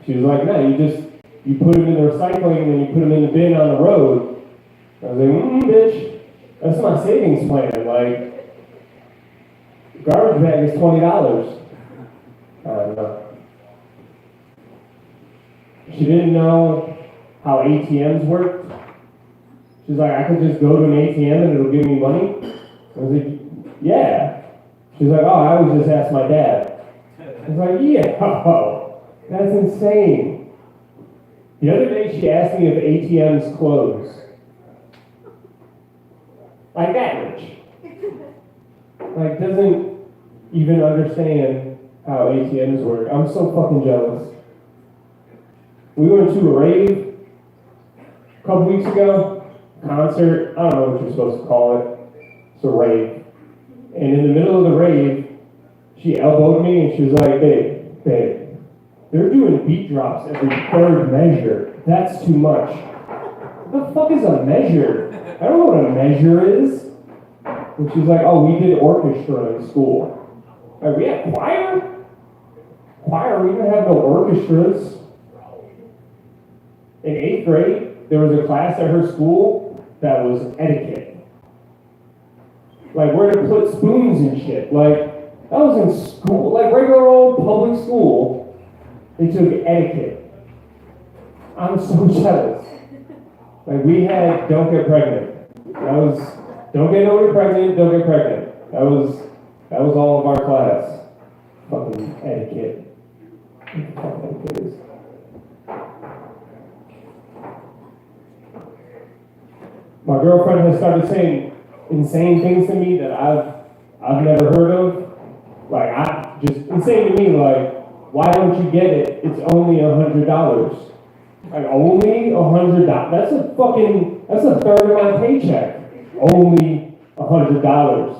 Speaker 6: She was like, "No, you put them in the recycling, and then you put them in the bin on the road." I was like, "Bitch, that's my savings plan. Like, garbage bag is $20. I don't know. She didn't know how ATMs worked. She's like, "I could just go to an ATM and it'll give me money?" I was like, "Yeah." She's like, "Oh, I always just ask my dad." I was like, "Yeah, that's insane." The other day she asked me if ATMs close. Like that rich. Like doesn't even understand how ATMs work. I'm so fucking jealous. We went to a rave a couple weeks ago, concert, I don't know what you're supposed to call it. It's a rave. And in the middle of the rave, she elbowed me and she was like, babe, they're doing beat drops every third measure. That's too much." What the fuck is a measure? I don't know what a measure is. And she's like, "Oh, we did orchestra in school." Like, we had choir? Choir, we didn't have no orchestras. In 8th grade, there was a class at her school that was etiquette. Like where to put spoons and shit. Like, that was in school, like regular old public school. They took etiquette. I'm so jealous. Like we had don't get pregnant. That was don't get nobody pregnant, don't get pregnant. That was all of our class. Fucking etiquette. What the fuck etiquette is. My girlfriend has started saying insane things to me that I've never heard of. Like insane to me, like, why don't you get it? It's only $100. Like only $100. That's a third of my paycheck. Only $100.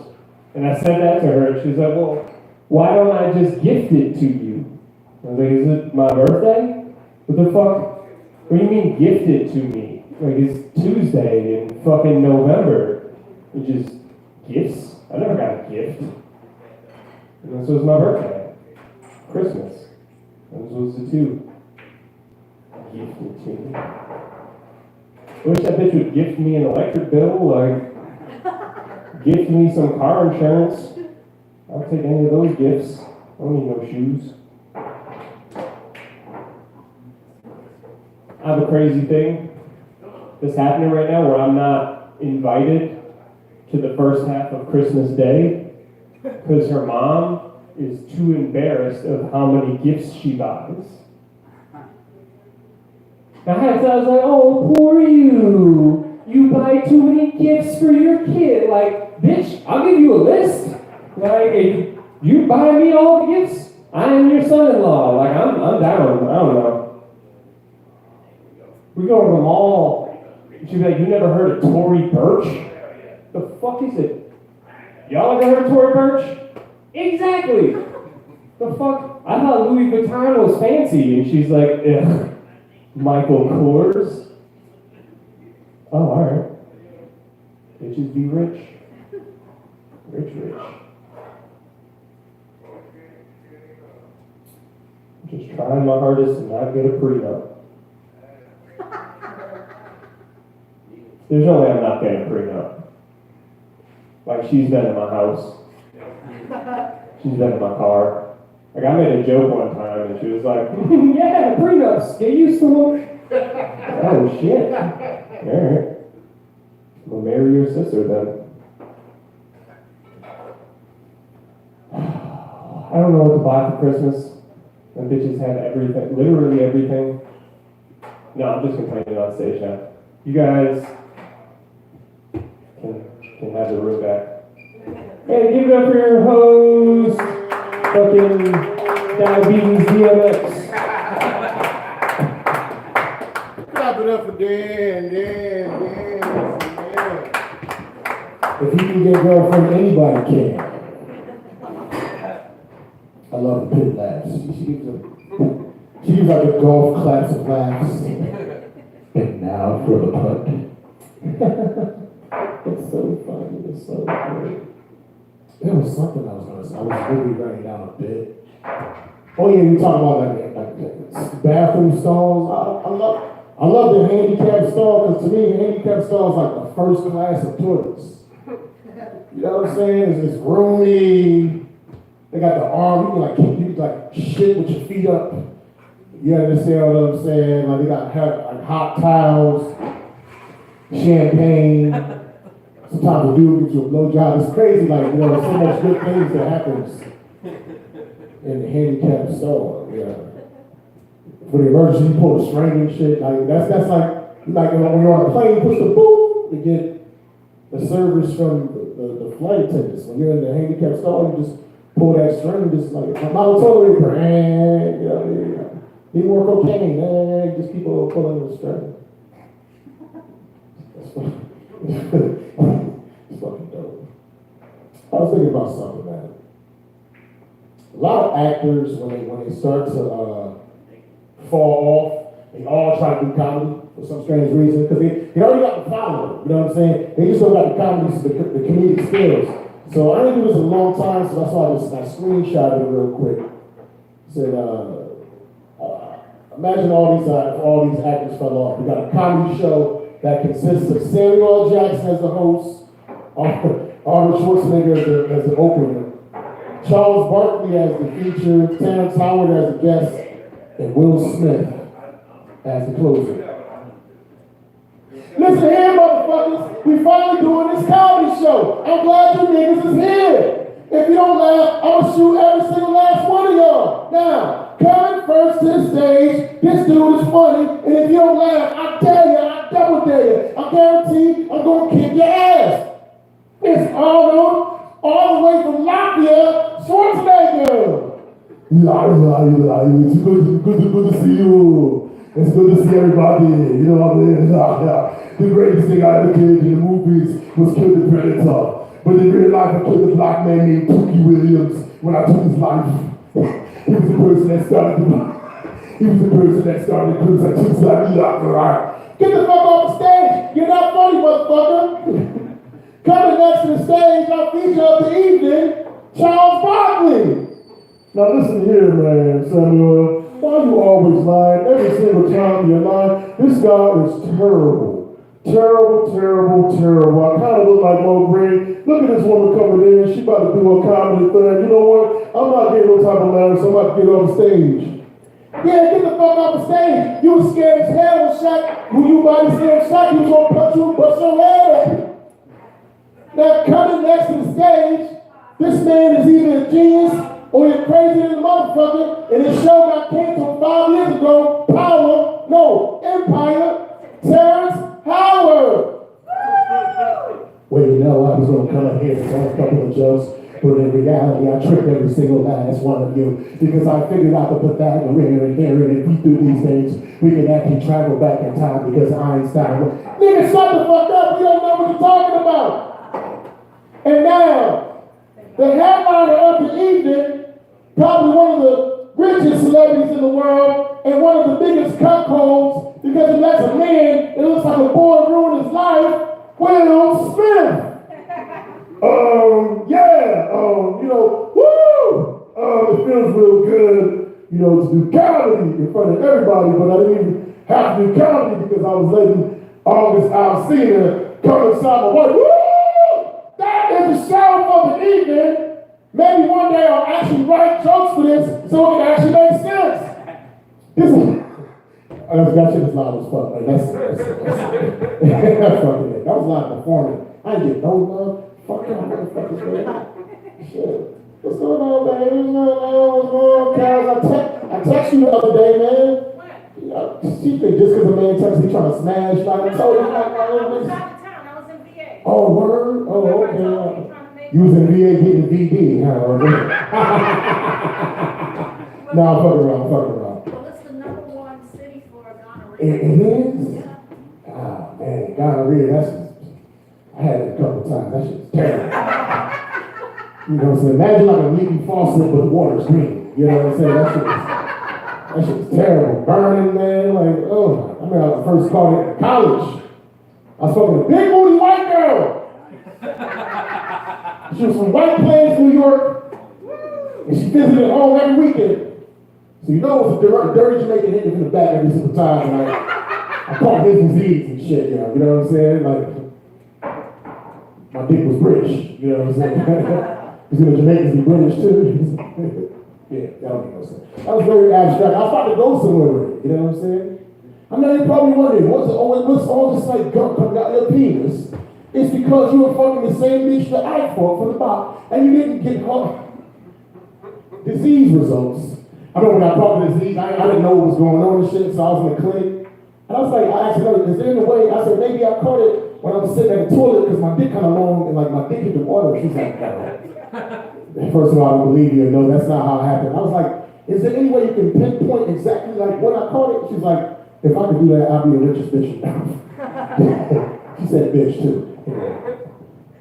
Speaker 6: And I said that to her, and she's like, "Well, why don't I just gift it to you?" I was like, "Is it my birthday? What the fuck? What do you mean gift it to me? Like it's Tuesday in fucking November. You just gifts? I never got a gift. And this was my birthday. Christmas. Those was the two. Gifted to me. I wish that bitch would gift me an electric bill, like gift me some car insurance. I'll take any of those gifts. I don't need no shoes. I have a crazy thing that's happening right now where I'm not invited to the first half of Christmas Day because her mom is too embarrassed of how many gifts she buys. Now, I was like, oh, poor you. You buy too many gifts for your kid. Like, bitch, I'll give you a list. Like, if you buy me all the gifts, I am your son-in-law. Like, I'm down. I don't know. We go to the mall. She'd be like, you never heard of Tory Burch? The fuck is it? Y'all ever heard of Tory Burch? Exactly. The fuck? I thought Louis Vuitton was fancy. And she's like, ugh. Michael Kors? Oh, alright. Bitches be rich. Rich. Just trying my hardest to not get a prenup. There's no way I'm not getting a prenup. Like, she's been in my house. She's been in my car. Like, I made a joke one time, and she was like, yeah, prenups, get used to them. Oh, shit. Alright. We'll marry your sister, then. I don't know what to buy for Christmas. And bitches have everything, literally everything. No, I'm just complaining on stage now. You guys can have the room back. Hey, give it up for your host, fucking Diabetes DMX.
Speaker 1: Clap it up for Dan. If he can get a girlfriend, anybody can. I love the pit laughs. She gives like a golf class of laughs. And now for the putt. It's so funny. It's so great. There was something I was going to say. I was really writing down a bit. Oh yeah, you talking about like bathroom stalls. I love the handicap stall because to me, the handicap stall is like the first class of toilets. You know what I'm saying? It's roomy. They got the arm. You can like shit with your feet up. You understand what I'm saying? Like they got like hot towels, champagne. Sometimes a dude gets you a blowjob. It's crazy. Like there's so much good things that happens in the handicap stall. Yeah. For the emergency, you pull the string and shit. Like that's like when you're on a plane, you push the boom to get the service from the flight attendants. When you're in the handicap stall, you just pull that string, just like my toilet paper, you know, need more cocaine, just keep on pulling the string. That's funny. It's fucking dope. I was thinking about something, man. A lot of actors, when they start to fall off, they all try to do comedy for some strange reason, because they already got the following, you know what I'm saying? They just don't got the comedy, the comedic skills. So I didn't do this in a long time, so that's why I screenshotted it real quick. Said, imagine all these actors fell off. We got a comedy show that consists of Samuel L. Jackson as the host, Arnold Schwarzenegger as the opener, Charles Barkley as the feature, Terrence Howard as the guest, and Will Smith as the closer. Listen here, motherfuckers. We finally doing this comedy show. I'm glad you niggas is here. If you don't laugh, I'm gonna shoot every single last one of y'all. Now, coming first to the stage, this dude is funny, and if you don't laugh, I dare you, I double dare you. I guarantee I'm gonna kick your ass. It's Arnold, all the way from Latvia, Schwarzenegger. It's good to see you. It's good to see everybody. You know what I mean? The greatest thing I ever did in the movies was kill the Predator. But in real life, I killed a black man named Pookie Williams when I took his life. He was the person that started because I took his life. Right. Get the fuck off the stage. You're not funny, motherfucker. Coming next to the stage, our feature of the evening, Charles Barkley. Now listen here, man, Samuel. Why you always lying? Every single time you lie, this guy is terrible. Terrible. I kind of look like Mo Green. Look at this woman coming in. She about to do a comedy thing. You know what? I'm not getting no type of laugh, so I'm about to get on stage. Yeah, get the fuck off the stage. You was scared as hell when Shaq, when you body scared Shaq, he was gonna punch you and bust your head open. Now coming next to the stage, this man is either a genius or he's crazy than a motherfucker, and his show got canceled 5 years ago. Empire, Terrence Howard. Well, you know, I was gonna come up here and tell a couple of jokes, but in reality, I tricked every single last one of you because I figured out the Pythagorean and here, and if we do these things, we can actually travel back in time because Einstein. Nigga, shut the fuck up. We don't know what you're talking about. And now, the headliner of the evening, probably one of the richest celebrities in the world and one of the biggest cuckolds because he lets a man, it looks like a boy ruin his life, Will Smith. It feels real good, to do comedy in front of everybody, but I didn't even have to do comedy because I was letting August Alsina come inside my wife. Woo! That is the show for the evening. Maybe one day I'll actually write jokes for this so it can actually make sense. That shit is loud as fuck. Like, that's fucking it. That was live performing. I didn't get no love. Fuck y'all motherfuckers, man. Shit. What's going on, baby? What's going on, I text you the other day, man. She think just because a man texts me trying to smash, like I told you, oh, word? Oh, okay. You was in VA getting VD, huh? No, fuck around.
Speaker 7: Well, it's the #1 city for gonorrhea.
Speaker 1: It is?
Speaker 7: Yeah.
Speaker 1: Ah, man, gonorrhea, that's just, I had it a couple times. That shit's terrible. You know what I'm saying? Imagine like a leaky faucet, but the water's green. You know what I'm saying? That shit's terrible. Burning, man. Like, oh. I remember I first caught it in college. I was fucking a big booty white girl. She was from White Plains, New York. And she visited home every weekend. So you know it was a dirty Jamaican hitting in the back every single time. And I caught his disease and shit, you know what I'm saying? Like, my dick was British, you know what I'm saying? Because Jamaicans be British too. Yeah, that don't make no sense. That was very abstract. I was about to go somewhere with it, you know what I'm saying? I know you're probably wondering, what's all this like gunk coming out your penis? It's because you were fucking the same bitch that I fought from the bottom, and you didn't get disease results. I remember when I caught the disease, I didn't know what was going on and shit, so I was in the clinic. And I was like, I asked her, is there any way? I said, maybe I caught it when I was sitting at the toilet because my dick kind of long and like my dick hit the water. She's like, no. First of all, I don't believe you. No, that's not how it happened. I was like, is there any way you can pinpoint exactly like when I caught it? She's like, if I could do that, I'd be the richest bitch in town. She said bitch too.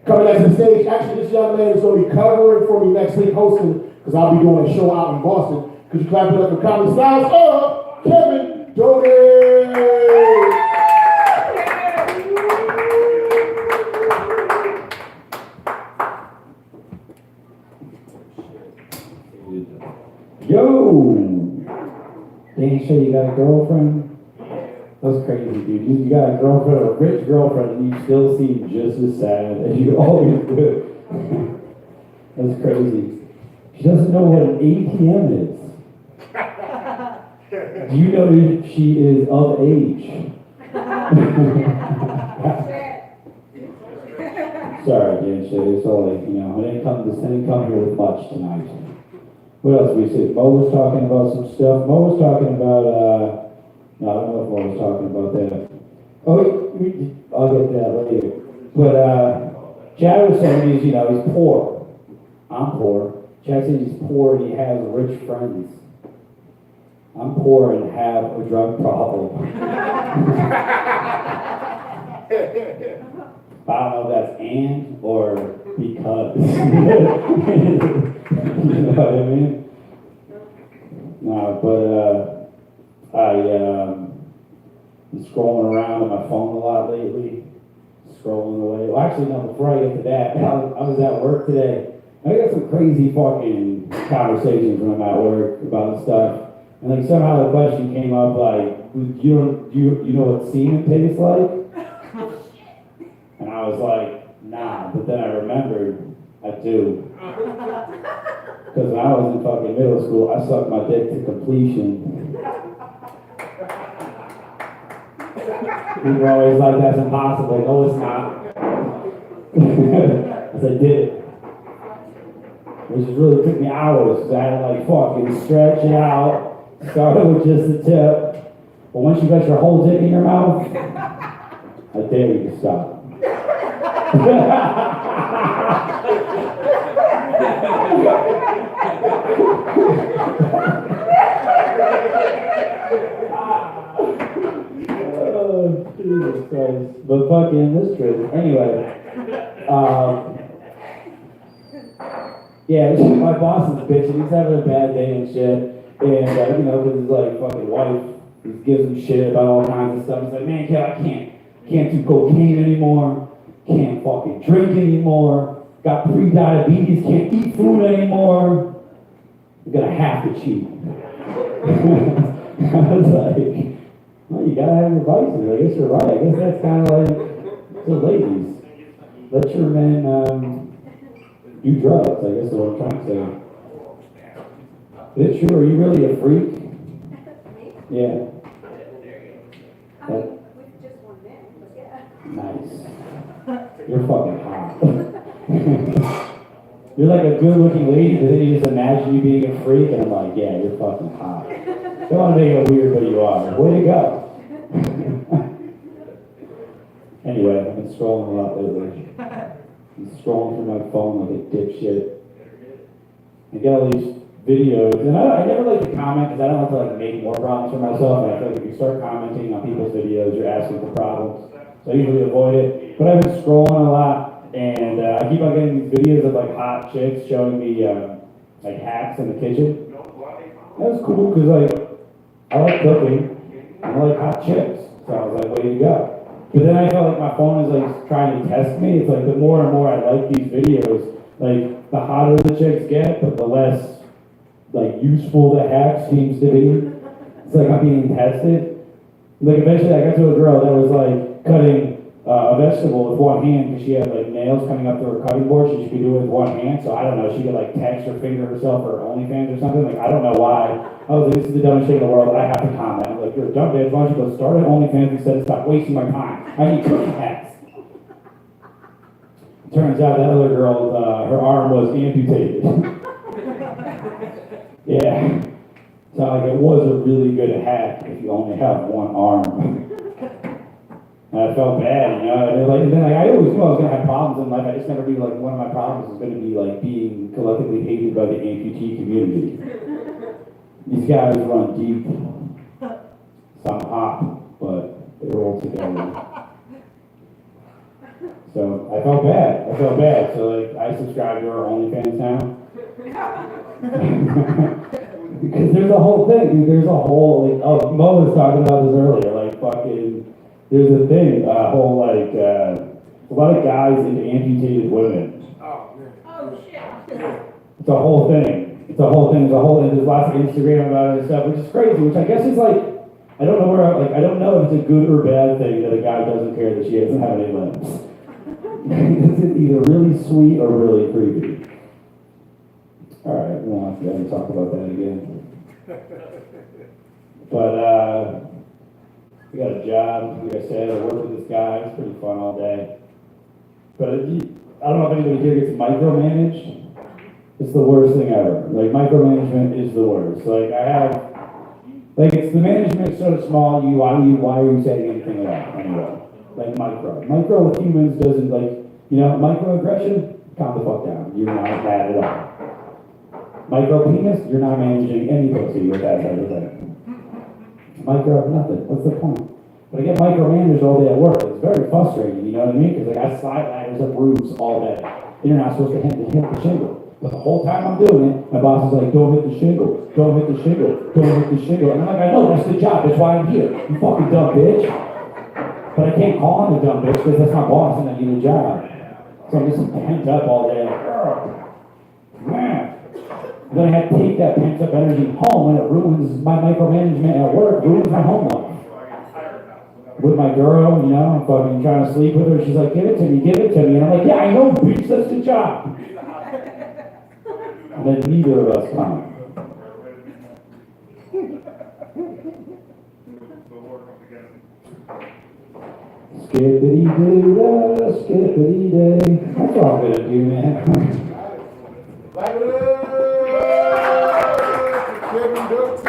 Speaker 1: Coming next to the stage, actually this young man is going to be covering for me next week hosting because I'll be doing a show out in Boston. Could you clap it up for Comedy Styles of Kevin Doty?
Speaker 8: Yo! Dang sure you got a girlfriend? That's crazy, dude. You got a girlfriend, a rich girlfriend, and you still seem just as sad as you always do. That's crazy. She doesn't know what an ATM is. Do you know if she is of age? Sorry, Dan Shay. It's all like, I didn't come here with much tonight. What else we see? Mo was talking about some stuff. Mo was talking about, no, I don't know if Mo was talking about that. Oh, I'll get to that later. But Chad was saying he's poor. I'm poor. Chad said he's poor and he has rich friends. I'm poor and have a drug problem. I don't know if that's and or because. You know what I mean? No, but been scrolling around on my phone a lot lately. Scrolling away. Well, actually, no, before I get to that, I was at work today. I got some crazy fucking conversations when I'm at work about stuff. And like somehow the question came up like, you know what semen tastes like? And I was like, nah, but then I remembered I do. Because when I was in fucking middle school, I sucked my dick to completion. People are always like, that's impossible. No, it's not. Because I did it. Which really took me hours, because I had to like fucking stretch it out. Started with just the tip. But once you got your whole dick in your mouth, I dare you to stop. Oh, Jesus Christ. But fucking this trip. Anyway. Yeah, my boss is bitching. He's having a bad day and shit. And, you know, because his, like, fucking wife gives him shit about all kinds of stuff. He's like, man, I can't do cocaine anymore. Can't fucking drink anymore. Got pre-diabetes. Can't eat food anymore. I'm gonna have to cheat. I was like, well, you gotta have your vices. I guess you're right. I guess that's kind of like the ladies. Let your men do drugs. I guess is what I'm trying to say. Is it true? Are you really a freak? Yeah.
Speaker 7: I mean, with just one man, but yeah.
Speaker 8: Nice. You're fucking hot. You're like a good-looking lady, but then you just imagine you being a freak, and I'm like, yeah, you're fucking hot. Don't want to make it weird, but you are. Way to go. Anyway, I've been scrolling a lot lately. I'm scrolling through my phone like a dipshit. I get all these videos, and I never like to comment because I don't want to like make more problems for myself. And I feel like if you start commenting on people's videos, you're asking for problems. So I usually avoid it. But I've been scrolling a lot, and I keep on getting these videos of like hot chicks showing me like hacks in the kitchen. That was cool because like I like cooking, and I like hot chicks. So I was like, way to go. But then I felt like my phone is like trying to test me. It's like the more and more I like these videos, like the hotter the chicks get, but the less like useful the hack seems to be. It's like I'm being tested. Like eventually I got to a girl that was like cutting a vegetable with one hand because she had like nails coming up to her cutting board. She could do it with one hand. So I don't know. She could like text or finger herself or OnlyFans or something. Like I don't know why. I was like, this is the dumbest thing in the world. I have to comment. I'm like, you're a dumb bitch. Why don't you go start an OnlyFans instead of stop wasting my time? I need cooking hacks. Turns out that other girl, her arm was amputated. Yeah. So like it was a really good hack if you only have one arm. And I felt bad, you know. And then I always knew I was gonna have problems in life. I just never knew like one of my problems was gonna be like being collectively hated by the amputee community. These guys run deep. Some hop, but they're all together. So I felt bad. So like I subscribe to her OnlyFans now. Because there's a whole thing, dude. There's a whole like Mo was talking about this earlier, like fucking there's a thing, whole like a lot of guys into amputated women.
Speaker 7: Oh, shit.
Speaker 8: It's a whole thing. There's lots of Instagram about it and stuff, which is crazy, which I guess is like I don't know if it's a good or bad thing that a guy doesn't care that she doesn't have any limbs. It's either really sweet or really creepy. Alright, we won't have to talk about that again. But we got a job, like I said, I work with this guy, it's pretty fun all day. But I don't know if anybody here gets micromanaged. It's the worst thing ever. Like micromanagement is the worst. It's the management so small, why are you saying anything at all anyway? Like micro with humans doesn't microaggression, calm the fuck down. You're not bad at all. Micro penis, you're not managing any pussy with that type of thing. Micro nothing. What's the point? But I get micromanaged all day at work. It's very frustrating, you know what I mean? Because like I slide ladders up roofs all day. And you're not supposed to hit the shingle. But the whole time I'm doing it, my boss is like, don't hit the shingle, don't hit the shingle, don't hit the shingle. And I'm like, I know, that's the job, that's why I'm here. You fucking dumb bitch. But I can't call him a dumb bitch because that's my boss and I need a job. So I'm just pent up all day, like, man. Then I have to take that pent up energy home and it ruins my micromanagement at work, ruins my home life. With my girl, you know, I'm fucking trying to sleep with her. She's like, give it to me. And I'm like, yeah, I know, bitch, that's the job. And then neither of us come. Skippity-doo-dah, skippity-day. That's all I'm gonna do, man.
Speaker 1: Clap it up for Kevin Doty.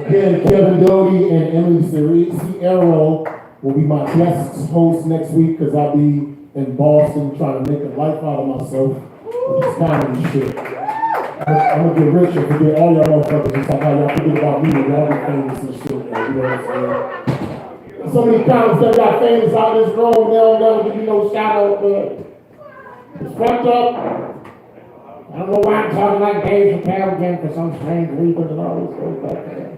Speaker 1: Again, Kevin Doty and Emily Sierra will be my guest host next week because I'll be in Boston trying to make a life out of myself with this comedy shit. I'm gonna get rich and forget all y'all motherfuckers just like how y'all forget about me and y'all get famous and shit. You know what I'm saying? So many comics that got famous out of this room, they'll never give me no shout out, but it's fucked up. I don't know why I'm talking like Dave Chappelle again for some strange reason and all this stuff like that.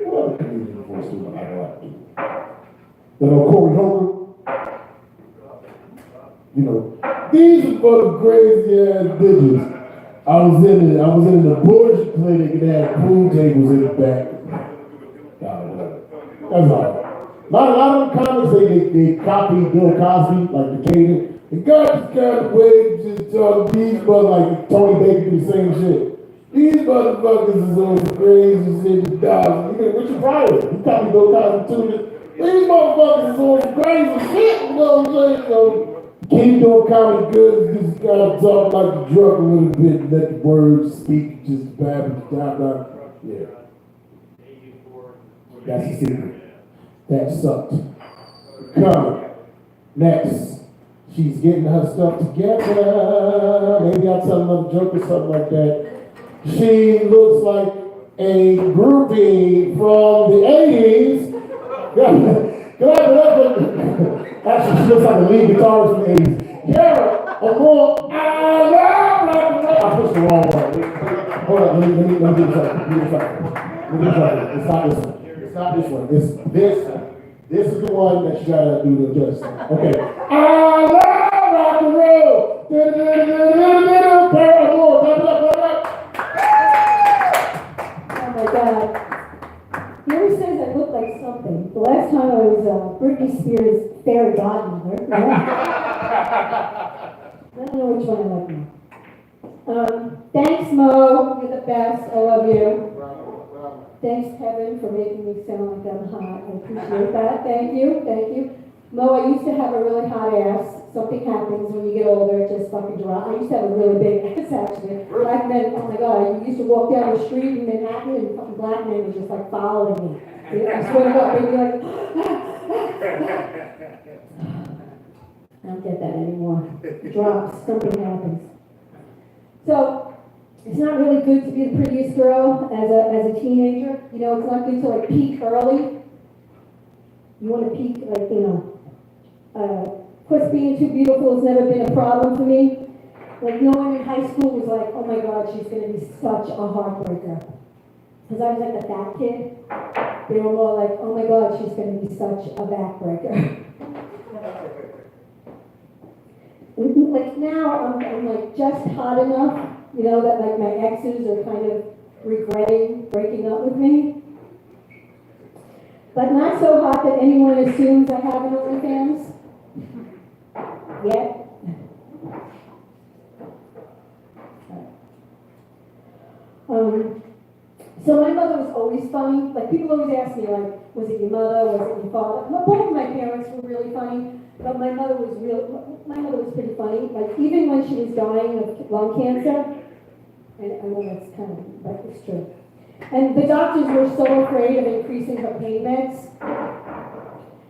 Speaker 1: What other comedian voice do I like? You know, Corey Holcomb. You know, these are for the crazy ass bitches. I was in the Bush clinic and they had pool tables in the back. That's all. A lot of them comics, they copy Bill Cosby, like the Caden. They got this kind of way to just talk these motherfuckers, like Tony Baker do the same shit. These motherfuckers is on the crazy shit, the dogs. Even Richard Pryor, he copied Bill Cosby too. These motherfuckers is on the crazy shit, you know what I'm saying? So, keep doing comedy good, just gotta talk like the drunk a little bit, let the words speak, just babble, blah. Yeah. That's the secret. That sucked. Coming. Next. She's getting her stuff together. Maybe I'll tell another joke or something like that. She looks like a groupie from the 80s. Actually, she looks like a lead guitarist from the 80s. Yeah, or more. I pushed the wrong one. Hold on, let me do this right. It's not this one. It's not this one. It's this one. This is the one that you gotta do the justice. Okay. I love rock and roll.
Speaker 9: Oh my God. He always says I look like something. The last time I was Britney Spears' fairy godmother. I don't know which one I like now. Thanks, Mo. You're the best. I love you. Thanks, Kevin, for making me sound like I'm hot. I appreciate that. Thank you. Mo, I used to have a really hot ass. Something happens when you get older, it just fucking drops. I used to have a really big ass, actually. Black men, oh my God, I used to walk down the street in Manhattan and fucking black men were just like following me. I swear to God, they'd be like, I don't get that anymore. It drops, something happens. So, it's not really good to be the prettiest girl as a teenager. You know, it's not good to like peak early. You want to peak like, of course being too beautiful has never been a problem for me. Like no one in high school was like, oh my God, she's going to be such a heartbreaker. Because I was like the fat kid. They were more like, oh my God, she's going to be such a backbreaker. Like now, I'm like just hot enough, you know, that like my exes are kind of regretting breaking up with me. But not so hot that anyone assumes I have an OnlyFans. Yet. So my mother was always funny. Like people always ask me, like, was it your mother? Was it your father? Well, both of my parents were really funny, but my mother was pretty funny. Like even when she was dying of lung cancer, and I know that's kind of, but it's true. And the doctors were so afraid of increasing her pain meds,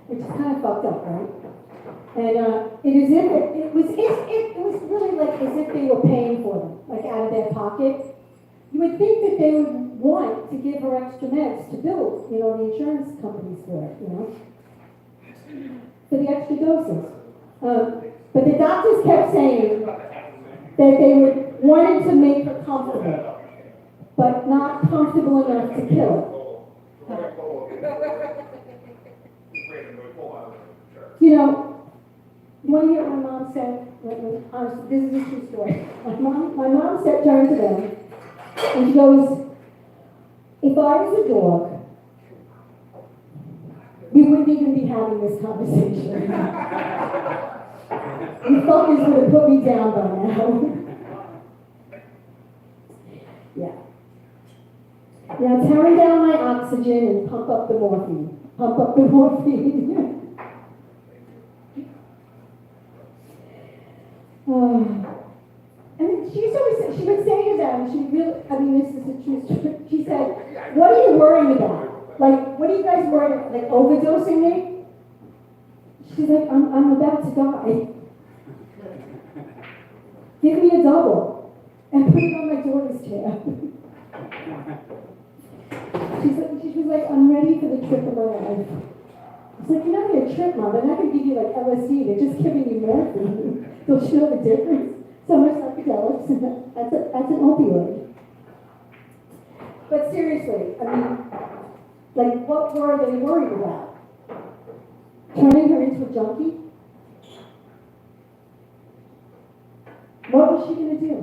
Speaker 9: which is kind of fucked up, right? And it was really like as if they were paying for them, like out of their pocket. You would think that they would want to give her extra meds to bill, you know, the insurance companies for it, you know, for the extra doses. But the doctors kept saying that they wanted to make her comfortable, but not comfortable enough to kill her. You know, you want to hear what my mom said? This is a true story. My mom said, turned to them, and she goes, if I was a dog, we wouldn't even be having this conversation. You fuckers would have put me down by now. Yeah. Now turn down my oxygen and pump up the morphine. Pump up the morphine. And she used to always say, she would say to them, she really, I mean, this is the truth. She said, what are you worrying about? Like, what are you guys worried about? Like, overdosing me? She's like, I'm about to die. Give me a double and put it on my daughter's chair. She was like, I'm ready for the trip of my life. It's like, you're not going to trip, Mom. They're not going to give you like LSD. They're just giving you morphine. Don't you know the difference? So much psychedelics. That's an opioid. But seriously, I mean, like, what were they worried about? Turning her into a junkie? What was she going to do?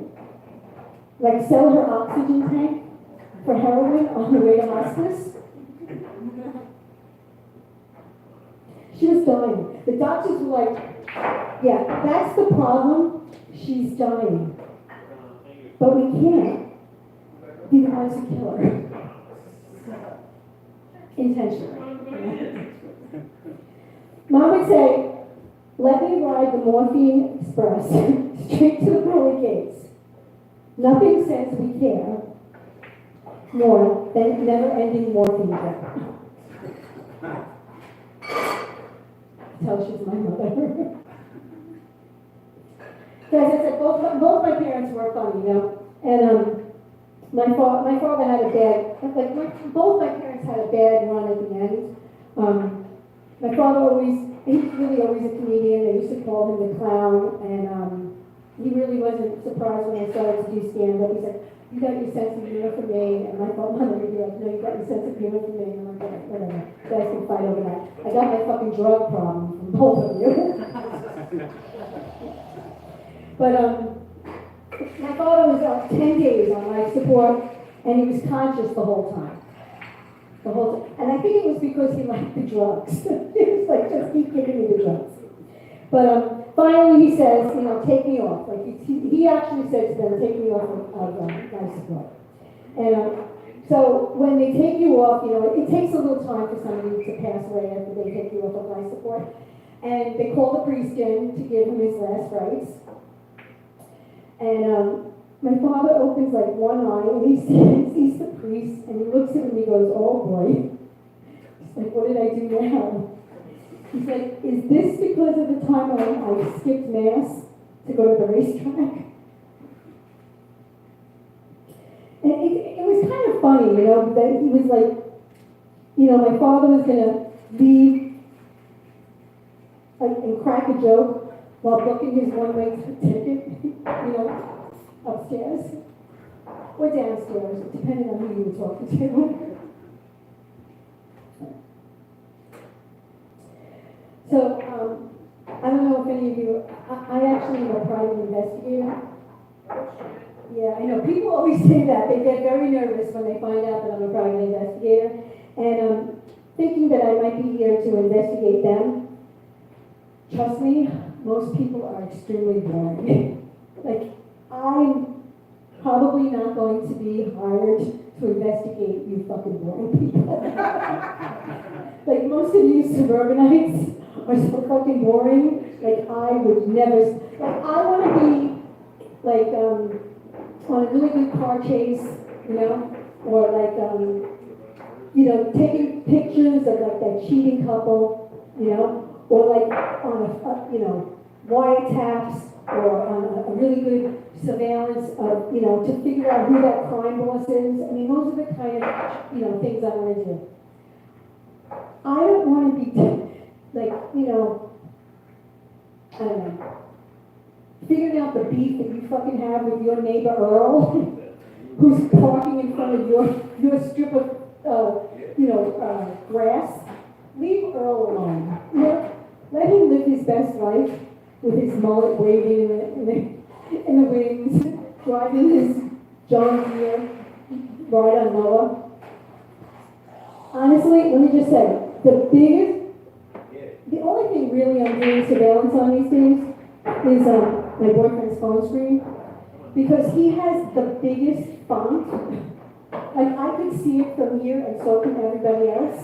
Speaker 9: Like, sell her oxygen tank for heroin on the way to hospice? She was dying. The doctors were like, yeah, that's the problem. She's dying. But we can't be the ones who kill her. Intentionally. Mom would say, let me ride the morphine express straight to the pearly gates. Nothing says we care more than never-ending morphine death. Tell she's my mother. Guys, I said both my parents were funny, you know, and my father had a bad, both my parents had a bad run at the end. My father he's really always a comedian. They used to call him the clown, and he really wasn't surprised when I started to do stand-up. He said, you got your sense of humor for me, and my mother would be like, no, you got your sense of humor for me, and I'm like, whatever, you guys can fight over that. I got my fucking drug problem from both of you. But my father was 10 days on life support, and he was conscious the whole time. And I think it was because he liked the drugs. He was like, just keep giving me the drugs. But finally he says, you know, take me off. Like he actually said to them, take me off of life support. And so when they take you off, you know, it takes a little time for somebody to pass away after they take you off of life support. And they call the priest in to give him his last rites. And my father opens like one eye and he sees the priest and he looks at him and he goes, oh boy. He's like, what did I do now? He's like, is this because of the time I skipped mass to go to the racetrack? And it was kind of funny, you know, that he was like, you know, my father was going to leave and crack a joke while booking his one-way ticket, you know, upstairs or downstairs, depending on who you were talking to. So, I don't know if any of you, I actually am a private investigator. Yeah, I know, people always say that. They get very nervous when they find out that I'm a private investigator. And thinking that I might be here to investigate them, trust me, most people are extremely boring. Like, I'm probably not going to be hired to investigate you fucking boring people. Like, most of you suburbanites are so fucking boring. Like, I would never, like, I want to be, like, on a really good car chase, you know, or like, you know, taking pictures of like that cheating couple, you know, or like on a you know, wiretaps or on a really good surveillance of, you know, to figure out who that crime boss is. I mean, those are the kind of, you know, things I want to do. I don't want to be like, you know, I don't know, figuring out the beef that you fucking have with your neighbor Earl, who's parking in front of your strip of, you know, grass. Leave Earl alone. You know, let him live his best life with his mullet waving in the wings, driving his John Deere ride on Noah. Honestly, let me just say, the only thing really I'm doing surveillance on these days is my boyfriend's phone screen, because he has the biggest font Like, I could see it from here and so can everybody else.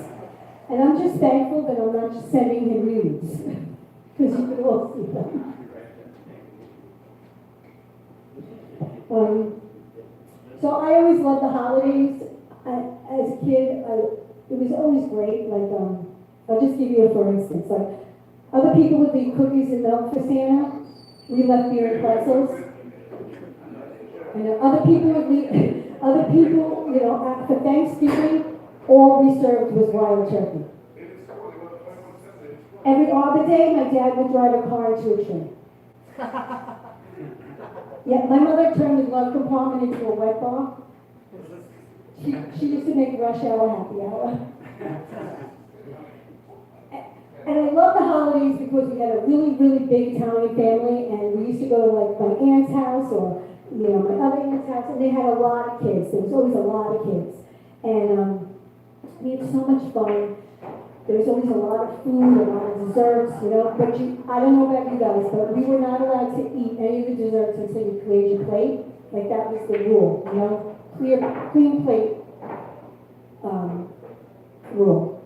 Speaker 9: And I'm just thankful that I'm not just sending him nudes, because you can all see them. So I always loved the holidays. As a kid, it was always great. Like, I'll just give you a for instance. Like, other people would leave cookies and milk for Santa. We left beer and pretzels. And other people would leave, other people, you know, for Thanksgiving, all we served was wild turkey. Every Arbor Day, my dad would drive a car into a tree. Yeah, my mother turned the glove compartment into a wet bar. She used to make rush hour happy hour. And I love the holidays because we had a really, really big Italian family, and we used to go to like my aunt's house or, you know, my other aunt's house, and they had a lot of kids. There was always a lot of kids. And we had so much fun. There was always a lot of food, a lot of desserts, you know, but I don't know about you guys, but we were not allowed to eat any of the desserts until you cleared your plate. Like, that was the rule, you know, clean plate rule.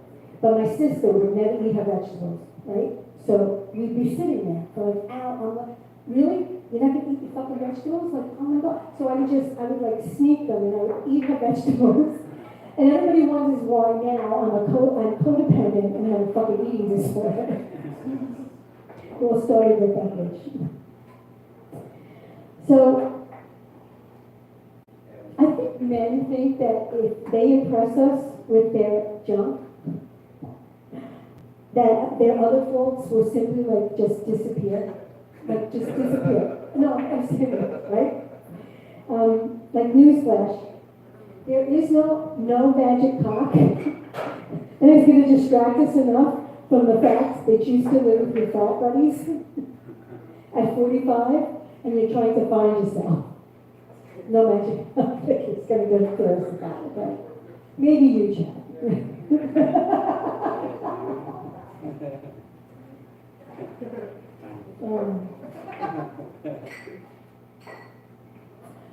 Speaker 9: But my sister would never eat her vegetables, right? So we'd be sitting there for like hours. I'm like, really? You're not gonna eat your fucking vegetables? Like, oh my God. So I would like sneak them and I would eat her vegetables. And everybody wonders why now I'm codependent and have a fucking eating disorder. It all started with that bitch. So, I think men think that if they impress us with their junk, that their other faults will simply like just disappear. Like just disappear. No, I'm serious, right? Like newsflash. There is no magic cock that is going to distract us enough from the fact that you still live with your frat buddies at 45 and you're trying to find yourself. No magic cock that is going to go through us about it, right? Maybe you, Chad.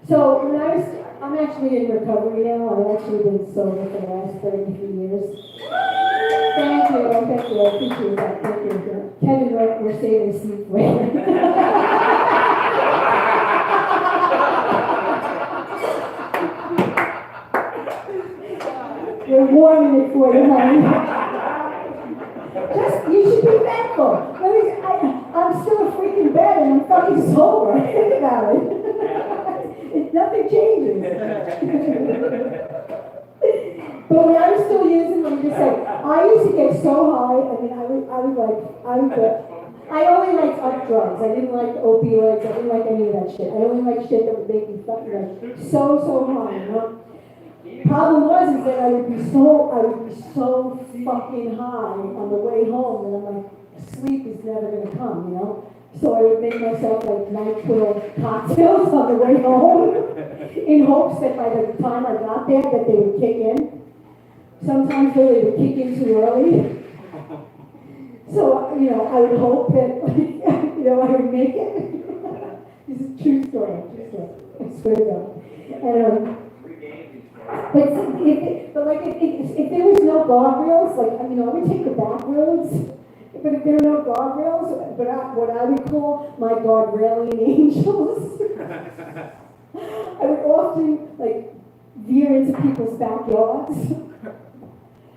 Speaker 9: So when I'm actually in recovery now. I've actually been sober for the last 33 years. Thank you, I appreciate that. Thank you. Kevin, we're saving a seat for you. We're warming it for you, honey. You should be thankful. I'm still a freaking bed and I'm fucking sober. Think about it. Nothing changes. But when I was still using them, just like, I used to get so high. I mean, I only liked up drugs. I didn't like opioids. I didn't like any of that shit. I only liked shit that would make me fucking like so high, you know? Problem was is that I would be so fucking high on the way home that I'm like, sleep is never gonna come, you know? So I would make myself like NyQuil cocktails on the way home in hopes that by the time I got there that they would kick in. Sometimes they would kick in too early. So, you know, I would hope that, you know, I would make it. This is a true story, I swear to God. And, but if there was no guardrails, like, I mean, I would take the back roads. But if there are no guardrails, what I would call my guardrailian angels, I would often like veer into people's backyards,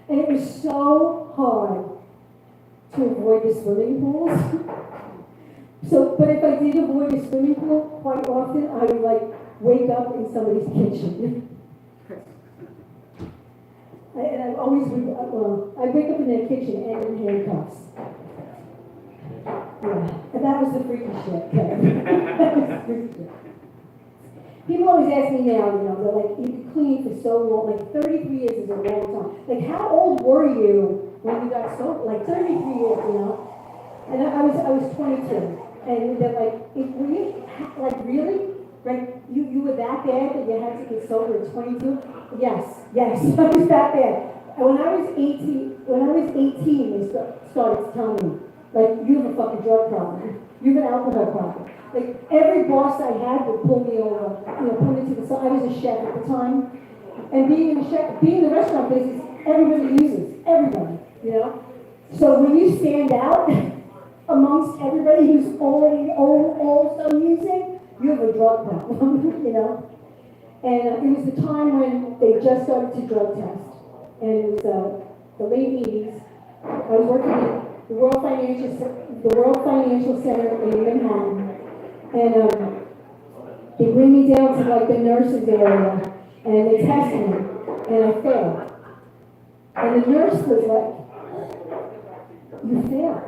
Speaker 9: and it was so hard to avoid the swimming pools. So, but if I did avoid the swimming pool, quite often I would like wake up in somebody's kitchen. And I always would, I'd wake up in their kitchen and in handcuffs. Yeah, and that was the freaky shit. People always ask me now, you know, they're like, you've been clean for so long, like 33 years is a long time. Like, how old were you when you got sober? Like 33 years, you know? And I was 22. And they're like, were you, like, really? Like, you were that bad that you had to get sober at 22? Yes, I was that bad. And when I was 18, they started to tell me, like, you have a fucking drug problem. You have an alcohol problem. Like, every boss I had would pull me over, you know, pull me to the side. I was a chef at the time. And being in the restaurant business, everybody uses, everybody, you know? So when you stand out amongst everybody who's already also using, you have a drug problem, you know? And it was the time when they just started to drug test. And it was the late 80s. I was working at the World Financial Center in Manhattan. And they bring me down to like the nurses area, and they test me, and I failed. And the nurse was like, "You failed,"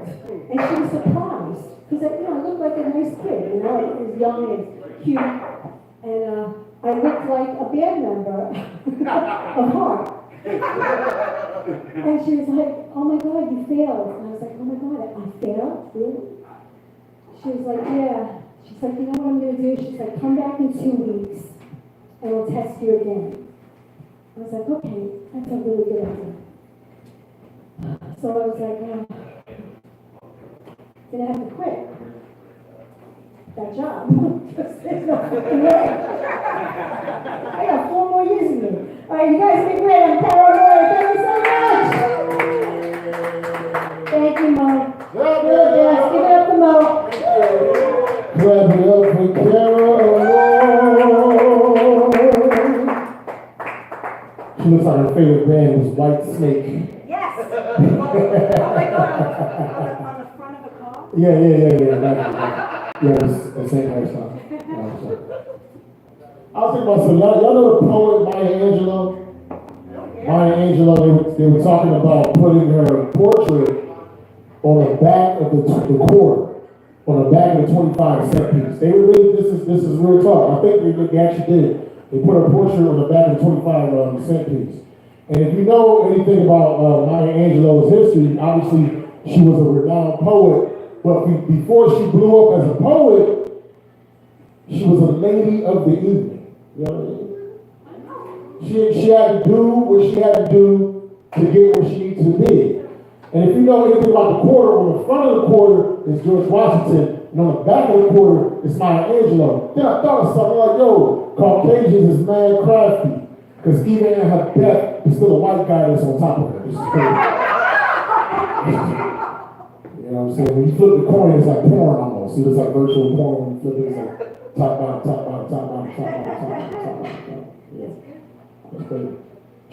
Speaker 9: and she was surprised because I looked like a nice kid, I was young and cute, and I looked like a band member of Heart. And she was like, "Oh my God, you failed." And I was like, "Oh my God, I failed? Really?" She was like, "Yeah." She's like, "You know what I'm going to do?" She's like, "Come back in 2 weeks and we'll test you again." I was like, "Okay, that's a really good idea." So I was like, gonna have to quit that job. Because there's no fucking way. I got 4 more years in me. All right, you guys be great. I'm paranoid. Thank you so much. Thank you, Mo. Yes, give it up to Mo.
Speaker 1: Clap it up for Carol. She looks like her favorite band was White Snake.
Speaker 7: Yes. Oh my God, on the front of a car?
Speaker 1: Yeah. Yeah, the same hairstyle. I was thinking about some, y'all know the poet Maya Angelou? Maya Angelou, they were talking about putting her portrait on the back of the quarter, on the back of the 25-cent piece. They were really, this is real talk. I think they actually did it. They put her portrait on the back of the 25-cent piece. And if you know anything about Maya Angelou's history, obviously she was a renowned poet, but before she blew up as a poet, she was a lady of the evening. You know what I mean? She had to do what she had to do to get where she needs to be. And if you know anything about the quarter, on the front of the quarter is George Washington, and on the back of the quarter is Maya Angelou. Then I thought of something like, yo, Caucasians is mad crafty. Because even in her death, there's still a white guy that's on top of her. This is crazy. You know what I'm saying? When you flip the coin, it's like porn almost. See, it's like virtual porn when you flip it, it's like top bottom, top bottom, top bottom, top bottom, top bottom, top bottom. Yeah. That's crazy.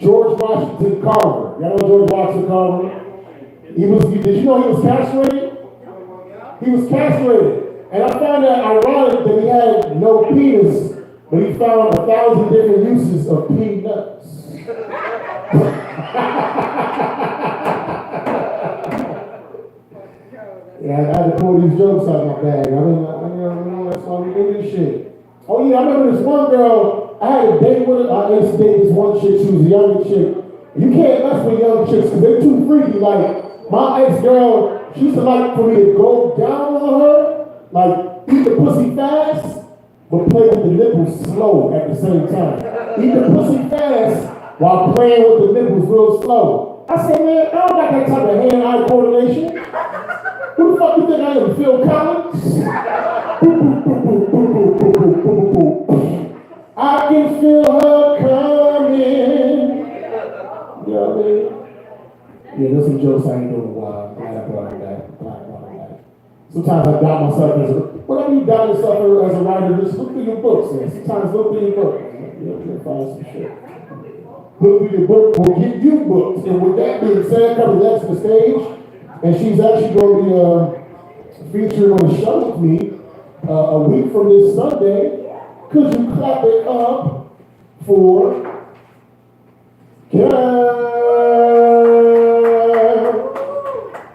Speaker 1: George Washington Carver. Y'all know George Washington Carver? Did you know he was castrated? He was castrated. And I found that ironic that he had no penis, but he found 1,000 different uses of peanuts. Yeah, I had to pull these jokes out of my bag. That's why we do this shit. Oh yeah, I remember this one girl, I had a date with her. I used to date this one chick, she was a younger chick. You can't mess with young chicks because they're too freaky. Like, my ex-girl, she used to like for me to go down on her, like eat the pussy fast, but play with the nipples slow at the same time. Eat the pussy fast while playing with the nipples real slow. I said, man, I don't got that type of hand-eye coordination. Who the fuck you think I am, Phil Collins? I can feel her coming. You know what I mean? Yeah, there's some jokes I ain't doing in a while. I'm glad I brought it back. Sometimes I doubt myself whenever you doubt yourself as a writer, just look through your books, man. Sometimes look through your books. You'll find some shit. Look through your book will get you books. And with that being said, coming next to the stage, and she's actually going to be featured on the show with me a week from this Sunday. Could you clap it up for Carol?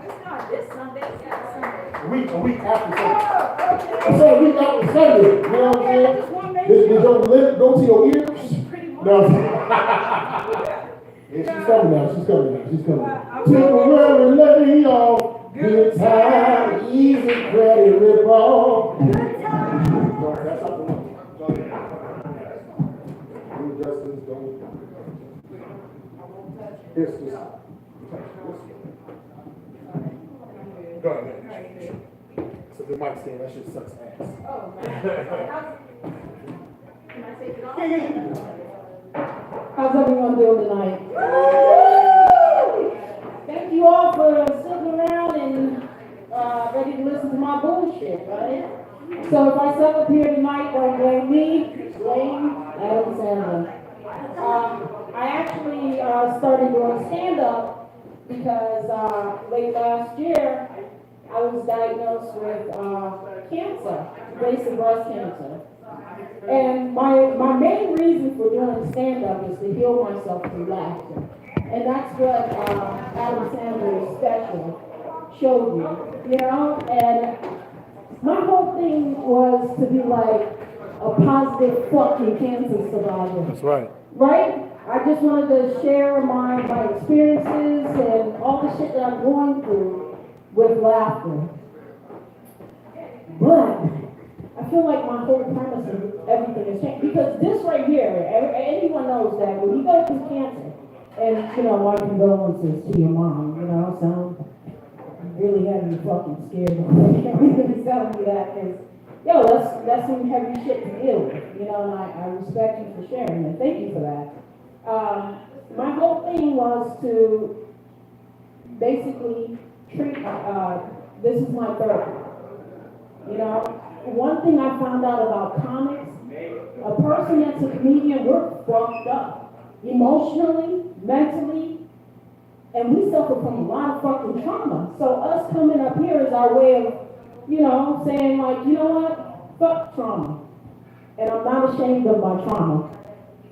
Speaker 7: It's not this Sunday, it's next Sunday.
Speaker 1: A week after Sunday. I said a week after Sunday. You know what I'm saying? Did your lip go to your ears? No. Yeah, she's coming now. Temporary lady off. Good time, easy credit rip-off. That's not the one. Yes, go ahead. So the mic stand, that shit sucks ass.
Speaker 7: Oh, man. Can I take it off?
Speaker 9: How's
Speaker 7: everyone doing tonight? Thank you all for sitting around and ready to listen to my bullshit, right? So if I suck up here tonight, don't blame me, blame Adam Sandler. I actually started doing stand-up because late last year I was diagnosed with cancer, invasive breast cancer. And my main reason for doing stand-up is to heal myself through laughter. And that's what Adam Sandler's special showed me, you know? And my whole thing was to be like a positive fucking cancer survivor.
Speaker 1: That's right.
Speaker 7: Right? I just wanted to share my experiences and all the shit that I'm going through with laughter. But I feel like my whole premise of everything has changed. Because this right here, anyone knows that when you go through cancer, and you know, my condolences to your mom, you know, so I'm really having you fucking scared of telling me that, because yo, that's some heavy shit to deal with, you know, and I respect you for sharing, and thank you for that. My whole thing was to basically treat, this is my therapy. You know, one thing I found out about comics, a person that's a comedian, we're fucked up. Emotionally, mentally, and we suffer from a lot of fucking trauma. So us coming up here is our way of, you know, saying like, you know what, fuck trauma. And I'm not ashamed of my trauma.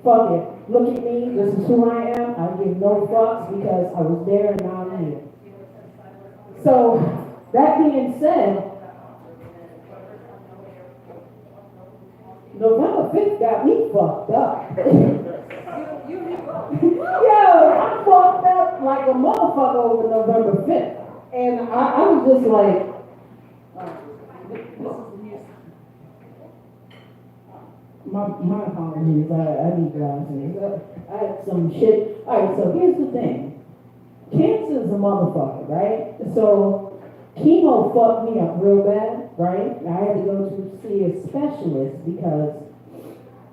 Speaker 7: Fuck it. Look at me, this is who I am. I give no fucks because I was there and now I'm here. So, that being said, November 5th got me fucked up. Yo, I fucked up like a motherfucker over November 5th. And I was just like, my apologies, I need glasses. I had some shit. Alright, so here's the thing. Cancer is a motherfucker, right? So chemo fucked me up real bad, right? I had to go to see a specialist because,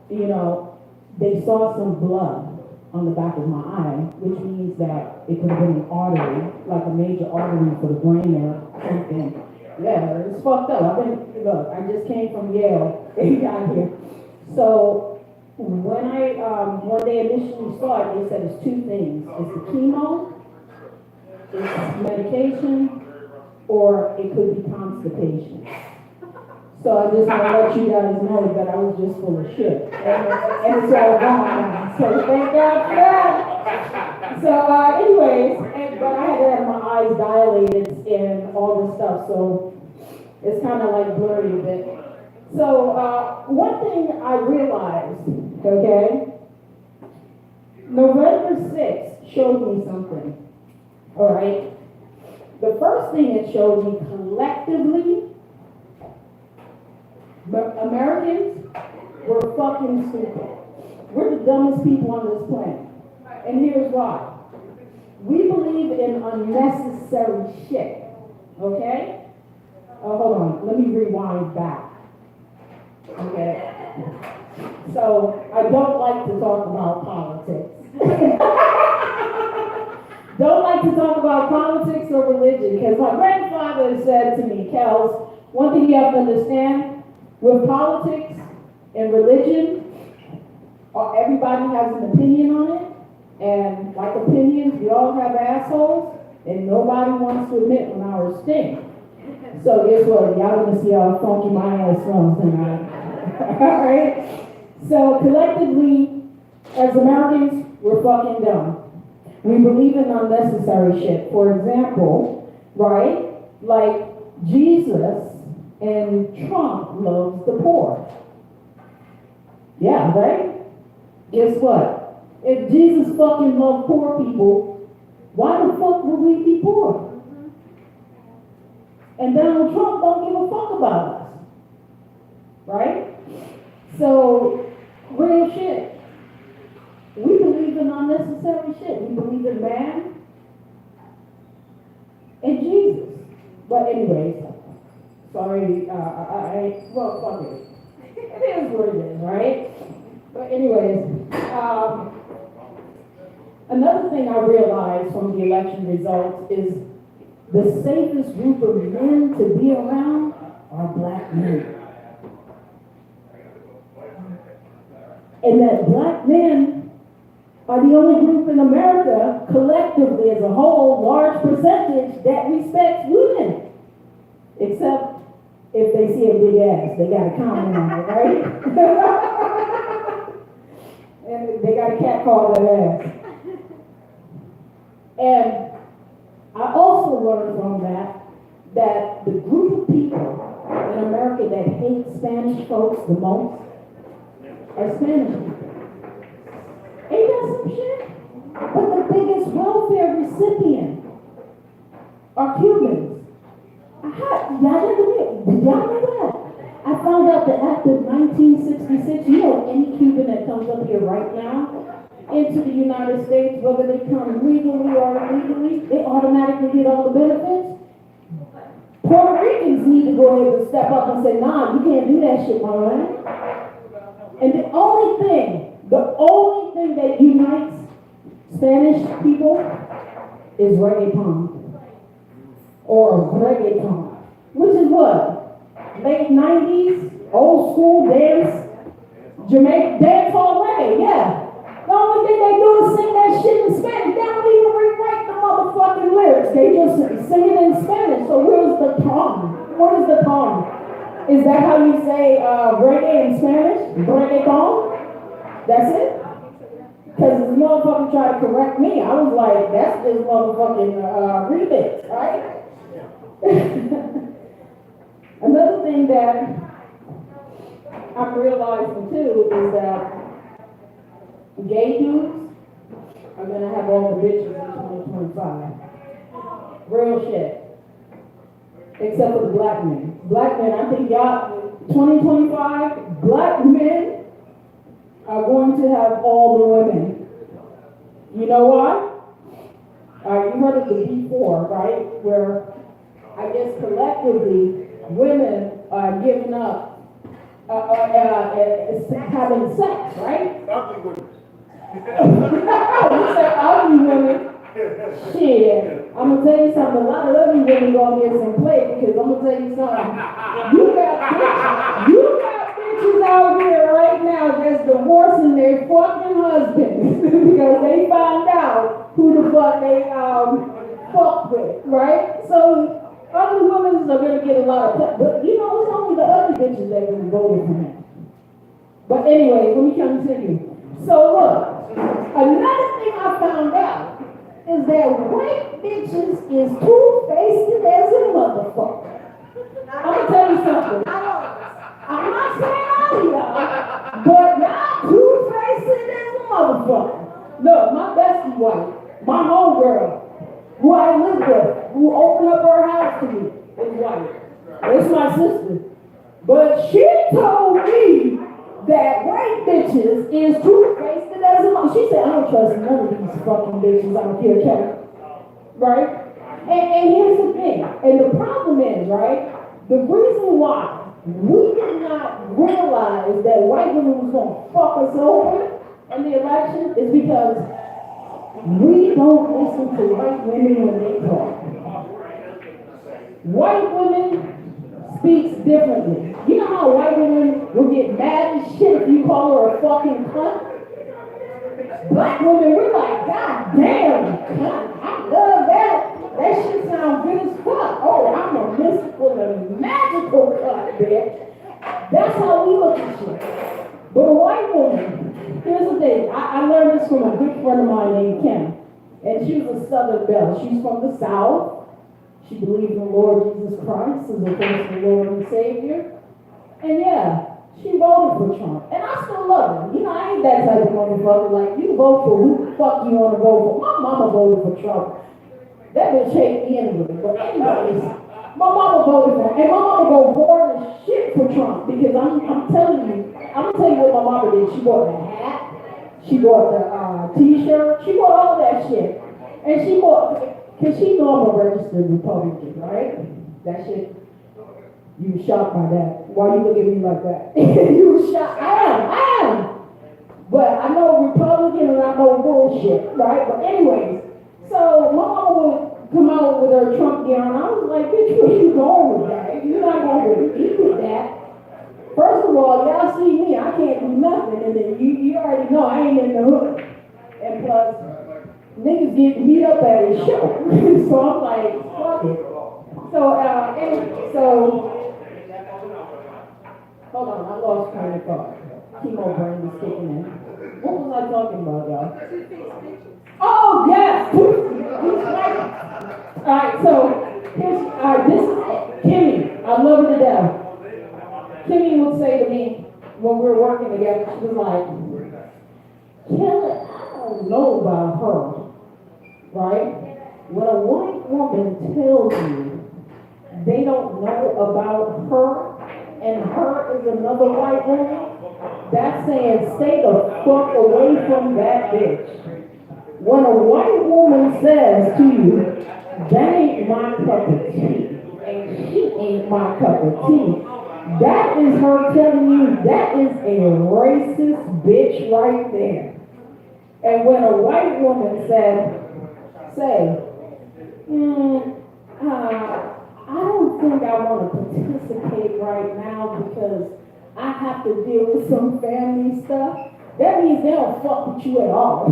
Speaker 7: you know, they saw some blood on the back of my eye, which means that it could have been an artery, like a major artery for the brain or something. Yeah, it's fucked up. Look, I just came from Yale and got here. So when when they initially saw it, they said it's two things. It's the chemo, it's medication, or it could be constipation. So I just want to let you guys know that I was just full of shit. And it's all gone now. So thank God for that. So anyways, but I had to have my eyes dilated and all this stuff. So it's kind of like blurry a bit. So one thing I realized, okay, November 6th showed me something. All right. The first thing it showed me collectively, Americans were fucking stupid. We're the dumbest people on this planet. And here's why. We believe in unnecessary shit. Okay? Oh, hold on. Let me rewind back. Okay? So, I don't like to talk about politics. Don't like to talk about politics or religion, because my grandfather said to me, Kels, one thing you have to understand, with politics and religion, everybody has an opinion on it, and like opinions, we all have assholes, and nobody wants to admit when ours stink. So guess what? Y'all gonna see how funky my ass smells tonight. Alright? So collectively, as Americans, we're fucking dumb. We believe in unnecessary shit. For example, right? Like Jesus and Trump loves the poor. Yeah, right? Guess what? If Jesus fucking loved poor people, why the fuck would we be poor? And Donald Trump don't give a fuck about us. Right? So, real shit. We believe in unnecessary shit. We believe in man and Jesus. But anyways, sorry, well, fuck it. It is what it is, right? But anyways, thing I realized from the election results is the safest group of men to be around are black men. And that black men are the only group in America, collectively as a whole, large percentage, that respects women. Except if they see a big ass, they got to comment on it, right? And they got to catcall that ass. And I also learned from that the group of people in America that hate Spanish folks the most are Spanish people. Ain't that some shit? But the biggest welfare recipient are Cubans. Did y'all know that? I found out that after 1966, you know, any Cuban that comes up here right now into the United States, whether they come legally or illegally, they automatically get all the benefits. Puerto Ricans need to go ahead and step up and say, nah, you can't do that shit, my man. And the only thing that unites Spanish people is reggaeton. Or reggaeton. Which is what? Late 90s, old school dance, Jamaican dance hall reggae, yeah. The only thing they do is sing that shit in Spanish. They don't even rewrite the motherfucking lyrics. They just sing it in Spanish. So where's the tongue? What is the tongue? Is that how you say reggae in Spanish? Reggaeton? That's it? Because this motherfucker tried to correct me. I was like, that's this motherfucking remix, right? Another thing that I'm realizing too is that gay dudes are gonna have all the bitches in 2025. Real shit. Except for the black men. Black men, I think y'all, 2025, black men are going to have all the women. You know why? You heard of the B4, right? Where I guess collectively women are giving up having sex, right?
Speaker 4: Ugly women.
Speaker 7: You say ugly women. Shit. I'm gonna tell you something. A lot of ugly women gonna get some play because I'm gonna tell you something. You got bitches out here right now that's divorcing their fucking husbands because they found out who the fuck they fucked with, right? So ugly women are gonna get a lot of play, but you know it's only the ugly bitches that gonna vote for him. But anyway, let me continue. So look, another thing I found out is that white bitches is two-faced as a motherfucker. I'm gonna tell you something. I'm not saying all of y'all, but y'all two-faced as a motherfucker. Look, my bestie white, my homegirl, who I live with, who opened up her house to me, is white. It's my sister. But she told me that white bitches is two-faced as a motherfucker. She said, I don't trust none of these fucking bitches out here, Kevin. Right? And here's the thing. And the problem is, right, the reason why we did not realize that white women was going to fuck us over in the election is because we don't listen to white women when they talk. White women speaks differently. You know how white women will get mad as shit if you call her a fucking cunt? Black women, we're like, God damn, cunt, I love that. That shit sounds good as fuck. Oh, I'm a mystical and magical cunt, bitch. That's how we look at shit. But a white woman, here's the thing. I learned this from a good friend of mine named Kim. And she was a Southern Belle. She's from the South. She believed in the Lord Jesus Christ as a personal Lord and Savior. And yeah, she voted for Trump. And I still love her. You know, I ain't that type of motherfucker. Like, you vote for who the fuck you want to vote for. My mama voted for Trump. That bitch hate me anyway. But anyways, my mama voted for him. And my mama go bored as shit for Trump. Because I'm telling you, I'm going to tell you what my mama did. She bought the hat. She bought the t-shirt. She bought all that shit. And she bought, because she know I'm a registered Republican, right? That shit, you was shocked by that. Why you look at me like that? You was shocked. I am. But I know Republican and I know bullshit. bullshit, right? But anyways, so my mama would come out with her Trump gear and I was like, bitch, where you going with that? You're not going to eat with that. First of all, y'all see me, I can't do nothing, and then you already know I ain't in the hood. And plus, niggas get beat up at his show. So I'm like, fuck it. Hold on, I lost train of thought. Chemo brain is kicking in. What was I talking about, y'all? Oh, yes! Alright, so, this is Kimmy. I love her to death. Kimmy would say to me, when we were working together, she was like, Kelly, I don't know about her, right? When a white woman tells you they don't know about her, and her is another white woman, that's saying stay the fuck away from that bitch. When a white woman says to you, that ain't my cup of tea, and she ain't my cup of tea, that is her telling you that is a racist bitch right there. And when a white woman I don't think I want to participate right now because I have to deal with some family stuff, that means they don't fuck with you at all.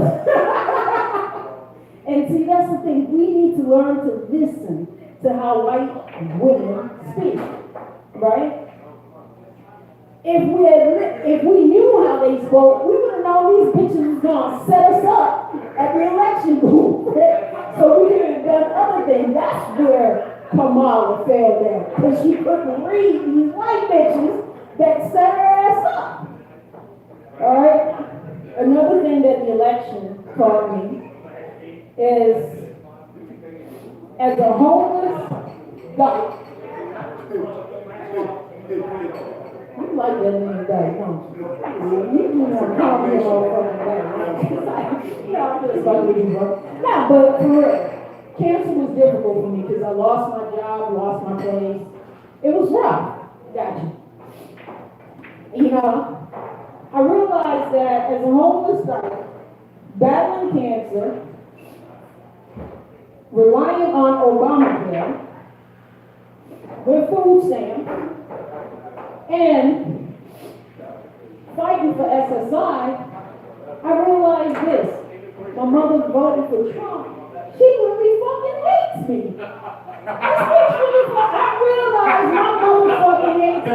Speaker 7: And see, that's the thing, we need to learn to listen to how white women speak, right? If we knew how they spoke, we would have known these bitches was gonna set us up at the election booth. So we could have done other things. That's where Kamala failed at, because she couldn't read these white bitches that set her ass up. All right. Another thing that the election taught me is, as a homeless guy. You like that name guy, don't you? You want to call me a motherfucking guy. I'm just fucking with you, bro. Nah, but for real, cancer was difficult for me because I lost my job, lost my place. It was rough. Gotcha. You know, I realized that as a homeless guy, battling cancer, relying on Obamacare, with food stamps, and fighting for SSI, I realized this. My mother voted for Trump. She really fucking hates me. I realized my mother fucking hates me.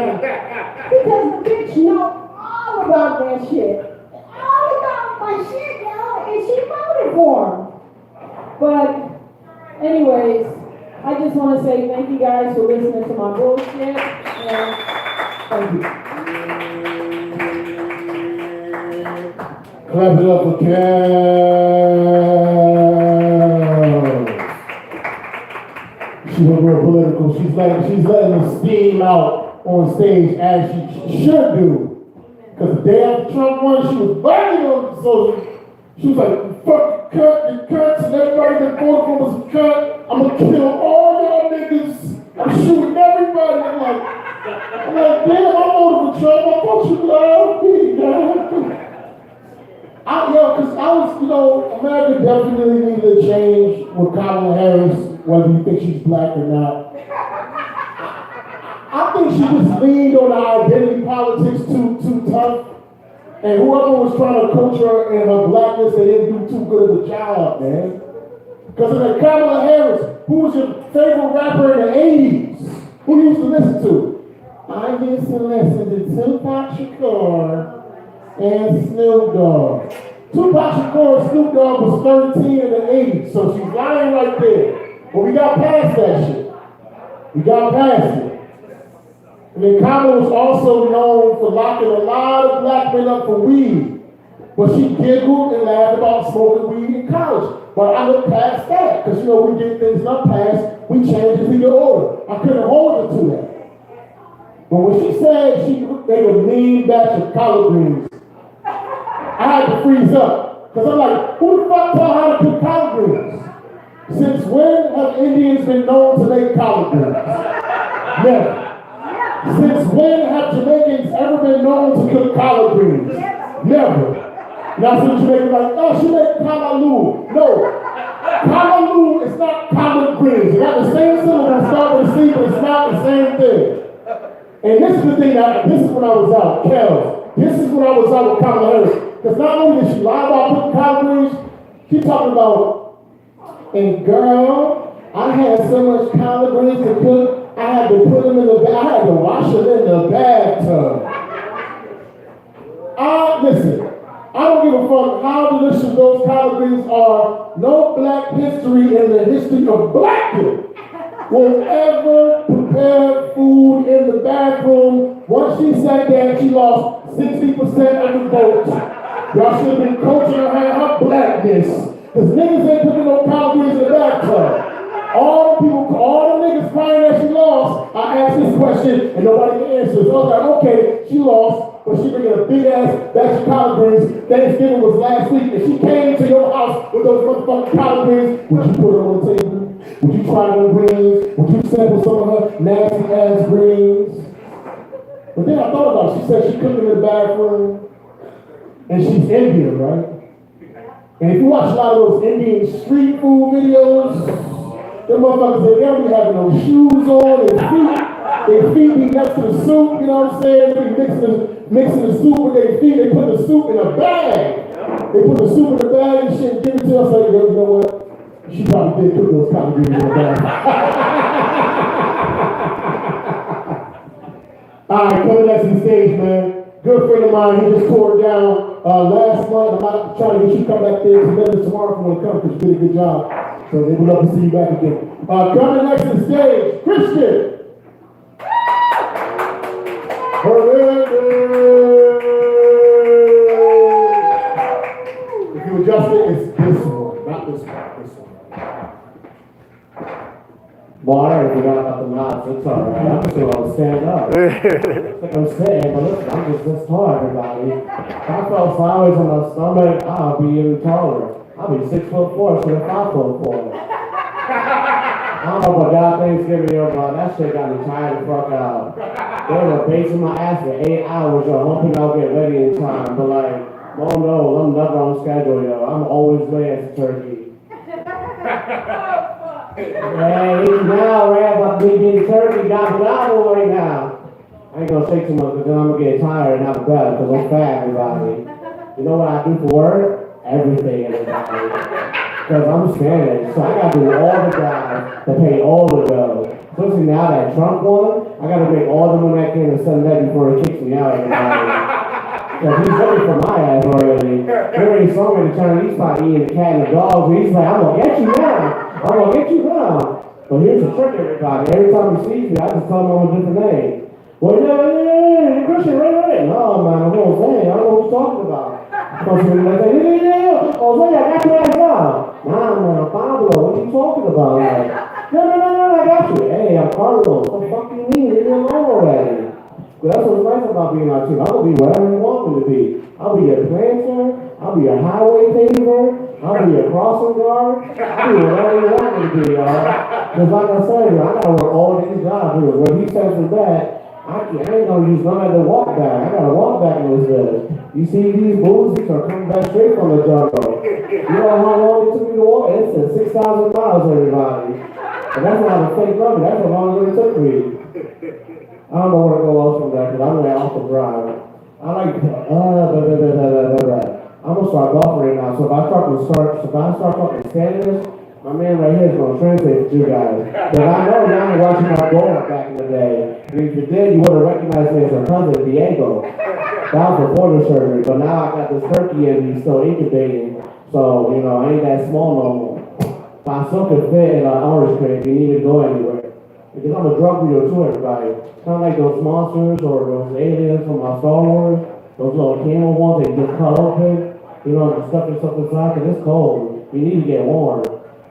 Speaker 7: Because the bitch know all about that shit. All about my shit, y'all. And she voted for him. But, anyways, I just want to say thank you guys for listening to my bullshit. And thank you.
Speaker 1: Clap it up for Cal. She went real political. She's letting the steam out on stage as she should do. Because the day after Trump won, she was burning on social. She was like, fuck you cunts, and everybody that voted for was a cunt. I'm gonna kill all y'all niggas. I'm shooting everybody. I'm like, damn, I voted for Trump. I thought you loved me, man. Because I was, America definitely needed a change with Kamala Harris, whether you think she's black or not. I think she just leaned on the identity politics too tough. And whoever was trying to coach her in her blackness, they didn't do too good of a job, man. Because of the Kamala Harris, who was your favorite rapper in the 80s? Who you used to listen to? I used to listen to Tupac Shakur and Snoop Dogg. Tupac Shakur and Snoop Dogg was 13 in the 80s, so she's lying right there. But we got past that shit. We got past it. And then Kamala was also known for locking a lot of black men up for weed. But she giggled and laughed about smoking weed in college. But I looked past that, because we did things in our past, we changed it to your order. I couldn't hold her to that. But when she said they were mean batch of collard greens, I had to freeze up. Because I'm like, who the fuck taught how to cook collard greens? Since when have Indians been known to make collard greens? Never. Since when have Jamaicans ever been known to cook collard greens? Never. Now, so you make it like, oh, she made kalaloo. No. Kalaloo is not collard greens. It got the same syllable, start with a C, but it's not the same thing. And this is the thing, this is when I was out, Kel. This is when I was out with Kamala Harris. Because not only did she lie about putting collard greens, she talking about, and girl, I had so much collard greens to cook, I had to put them in the bag, I had to wash them in the bathtub. Listen, I don't give a fuck how delicious those collard greens are. No black history in the history of black people will ever prepare food in the bathroom. Once she sat there, she lost 60% of the vote. Y'all should have been coaching her blackness. Because niggas ain't putting no collard greens in the bathtub. All the niggas crying that she lost, I asked this question and nobody can answer. So I was like, okay, she lost, but she bringing a big ass batch of collard greens. Thanksgiving was last week, and she came to your house with those motherfucking collard greens. Would you put her on the table? Would you try them greens? Would you sample some of her nasty ass greens? But then I thought about it. She said she cooked them in the bathroom, and she's Indian, right? And if you watch a lot of those Indian street food videos, them motherfuckers, they don't be having no shoes on, their feet be next to the soup, you know what I'm saying? They be mixing the soup with their feet, they put the soup in a bag. They put the soup in the bag and shit and give it to us, like, you know what? She probably did put those collard greens in the bag. Alright, coming next to the stage, man. Good friend of mine, he just tore it down last month. I'm trying to get you to come back there to tomorrow if you want to come, because you did a good job. So they would love to see you back again. Coming next to the stage, Christian. If you adjust it, it's this one, not this one, this one.
Speaker 10: Well, I already forgot about the knots, it's alright. I'm just gonna stand up. I'm saying, but listen, I'm just this tall, everybody. If I fell sideways on my stomach, I'll be even taller. I'll be 6'4" instead of 5'4". I don't know what God Thanksgiving here, but that shit got me tired the fuck out. They were basing my ass for 8 hours, yo, hoping I'll get ready in time. But like, oh no, I'm never on schedule, yo. I'm always late as a turkey. Hey, now, right about me getting turkey, gobble right now. I ain't gonna say too much, because then I'm gonna get tired and out of bed, because I'm fat, everybody. You know what I do for work? Everything, everybody. Because I'm Spanish, so I gotta do all the jobs to pay all the bills. Especially now that Trump won, I gotta make all the money I can to send that before he kicks me out, everybody. Because he's looking for my ass already. He already saw me in the Chinese spot eating the cat and the dog, but he's like, I'm gonna get you now. I'm gonna get you now. But here's the trick, everybody. Every time he sees me, I just tell him I'm a different name. Well, yeah, Christian, right. No, man, I'm Jose. I don't know what you're talking about. Supposed to be like, yeah, Jose, I got you right now. Nah, man, Pablo, what are you talking about? Like, no, I got you. Hey, I'm Carlos. What the fuck do you mean? Leave me alone already. But that's what's nice about being our team. I'll be whatever you want me to be. I'll be your planter. I'll be your highway paver. I'll be your crossing guard. I'll be whatever you want me to be, y'all. Because like I said, I gotta work all these jobs here. When he says with that, I ain't gonna use none of the walk back. I gotta walk back in this bed. You see these bulls, these are coming back straight from the jungle. You know how long it took me to walk? It said 6,000 miles, everybody. And that's not a fake number. That's how long it took me. I don't know where to go else from that, because I'm gonna off the drive. I like I'm gonna start golfing right now. So if I start talking Spanish, my man right here is gonna translate to you guys. Because I know y'all were watching my goal back in the day. And if you did, you would have recognized me as her cousin, Diego. That was before the surgery. But now I got this turkey and he's still incubating. So, you know, I ain't that small no more. But I still could fit in an orange crate. You need to go anywhere. Because I'm a drug dealer too, everybody. Kind of like those monsters or those aliens from my Star Wars. Those little camel ones they just cut open. You know, and stuff yourself inside because it's cold. You need to get warm.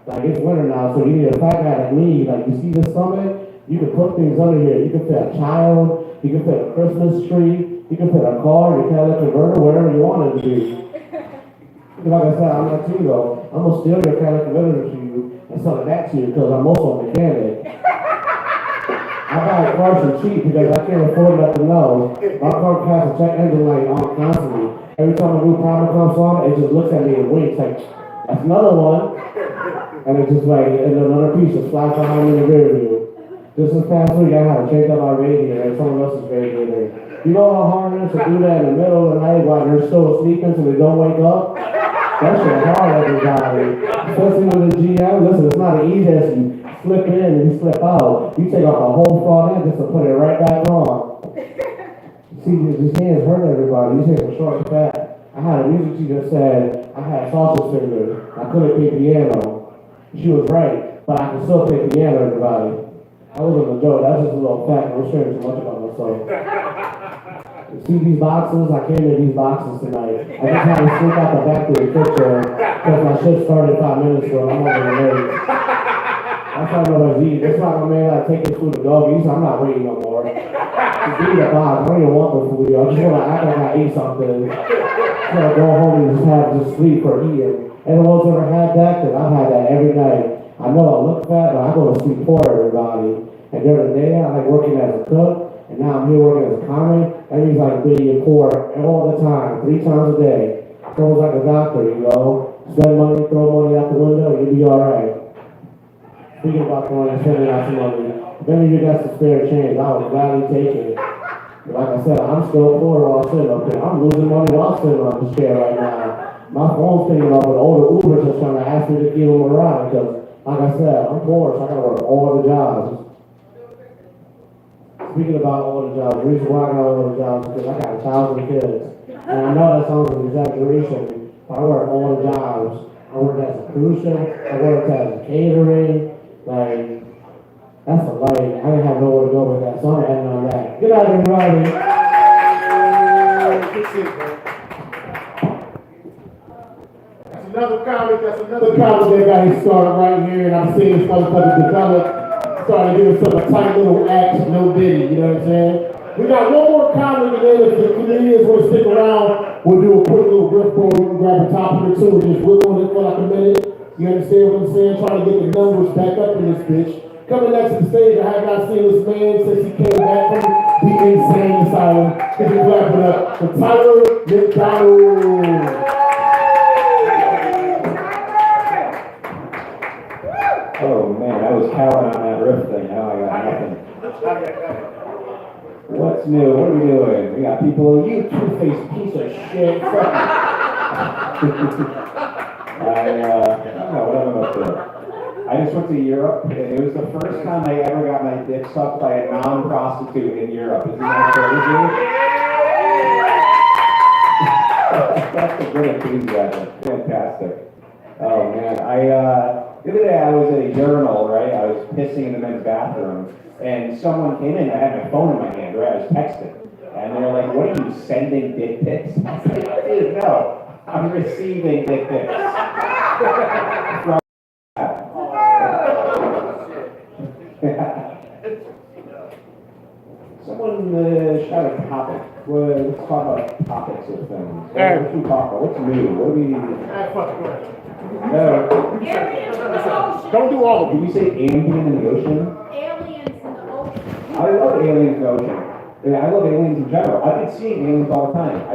Speaker 10: Like, it's winter now, so you need a fat guy like me. Like, you see this stomach? You can put things under here. You can fit a child. You can fit a Christmas tree. You can fit a car, your Cadillac converter, whatever you want it to be. Like I said, I'm not you though. I'm going to steal your Cadillac converter to you and sell it back to you because I'm also a mechanic. I buy cars for cheap because I can't afford nothing else. My car has a check engine light on constantly. Every time a new problem comes on, it just looks at me and winks like, that's another one. And it's just like, and another piece just flies behind me in the rear view. Just this past week, I had to change up my radiator and someone else's radiator. You know how hard it is to do that in the middle of the night while they're still sleeping so they don't wake up? That shit hard, everybody. Especially with the GM. Listen, it's not easy as you slip in and you slip out. You take off the whole front end just to put it right back on. See, his hands hurt everybody. These hands are short and fat. I had a music teacher said I had sausage fingers. I couldn't play piano. She was right, but I could still play piano, everybody. I wasn't a joke. That's just a little fact. I'm sharing too much about myself. See these boxes? I came in these boxes tonight. I just had to sneak out the back to the kitchen because my shift started 5 minutes ago. I'm already late. That's why nobody's eating. That's why my man like taking food to go. He said, I'm not waiting no more. Just eat a box. I don't even want the food. I just want to act like I ate something. So I go home and just sleep or eat it. Anyone's ever had that? Because I've had that every night. I know I look fat, but I go to sleep for everybody. And during the day, I like working as a cook. And now I'm here working as a comic. That means like being poor all the time, 3 times a day. It's almost like a doctor, you know. Spend money, throw money out the window, and you'll be alright. Speaking about throwing and spending out some money, if any of you got some spare change, I would gladly take it. But like I said, I'm still poor while sitting up here. I'm losing money while sitting on this chair right now. My phone's picking up with older Ubers just trying to ask me to give them a ride because, like I said, I'm poor, so I gotta work all the jobs. Speaking about all the jobs, the reason why I got all the jobs is because I got 1,000 kids. And I know that sounds like an exaggeration, but I work all the jobs. I worked as a cruise ship, I worked as a catering, like, that's a life. I didn't have nowhere to go with that, so I'm ending on that. Good night, everybody.
Speaker 1: That's another comic that got his start right here, and I'm seeing this motherfucker develop. Starting to give himself a tight little act, no ditty, you know what I'm saying? We got one more comic, and then if the comedians want to stick around, we'll do a quick little riff roll. You can grab a topic or two and just whip on it for like a minute. You understand what I'm saying? Trying to get the numbers back up in this bitch. Coming next to the stage, I have not seen this man since he came back from the insane asylum. Can you clap it up for Tyler McDonald?
Speaker 8: Oh man, I was counting on that riff thing. Now I got nothing. What's new? What are we doing? We got people. You two-faced piece of shit. I don't know what I'm up to. I just went to Europe, and it was the first time I ever got my dick sucked by a non-prostitute in Europe. Isn't that crazy? That's a good enthusiasm. Fantastic. Oh man, the other day I was at a urinal, right? I was pissing in the men's bathroom, and someone came in. I had my phone in my hand, right? I was texting, and they're like, "What are you sending dick pics?" I was like, "Dude, no, I'm receiving dick pics." Someone shout a topic. Well, let's talk about topics of things. What should we talk about? What's new? What do we?
Speaker 1: Don't do all of
Speaker 8: Did you say alien in the ocean?
Speaker 9: Aliens in the ocean.
Speaker 8: I love aliens in the ocean. Yeah, I love aliens in general. I've been seeing aliens all the time. I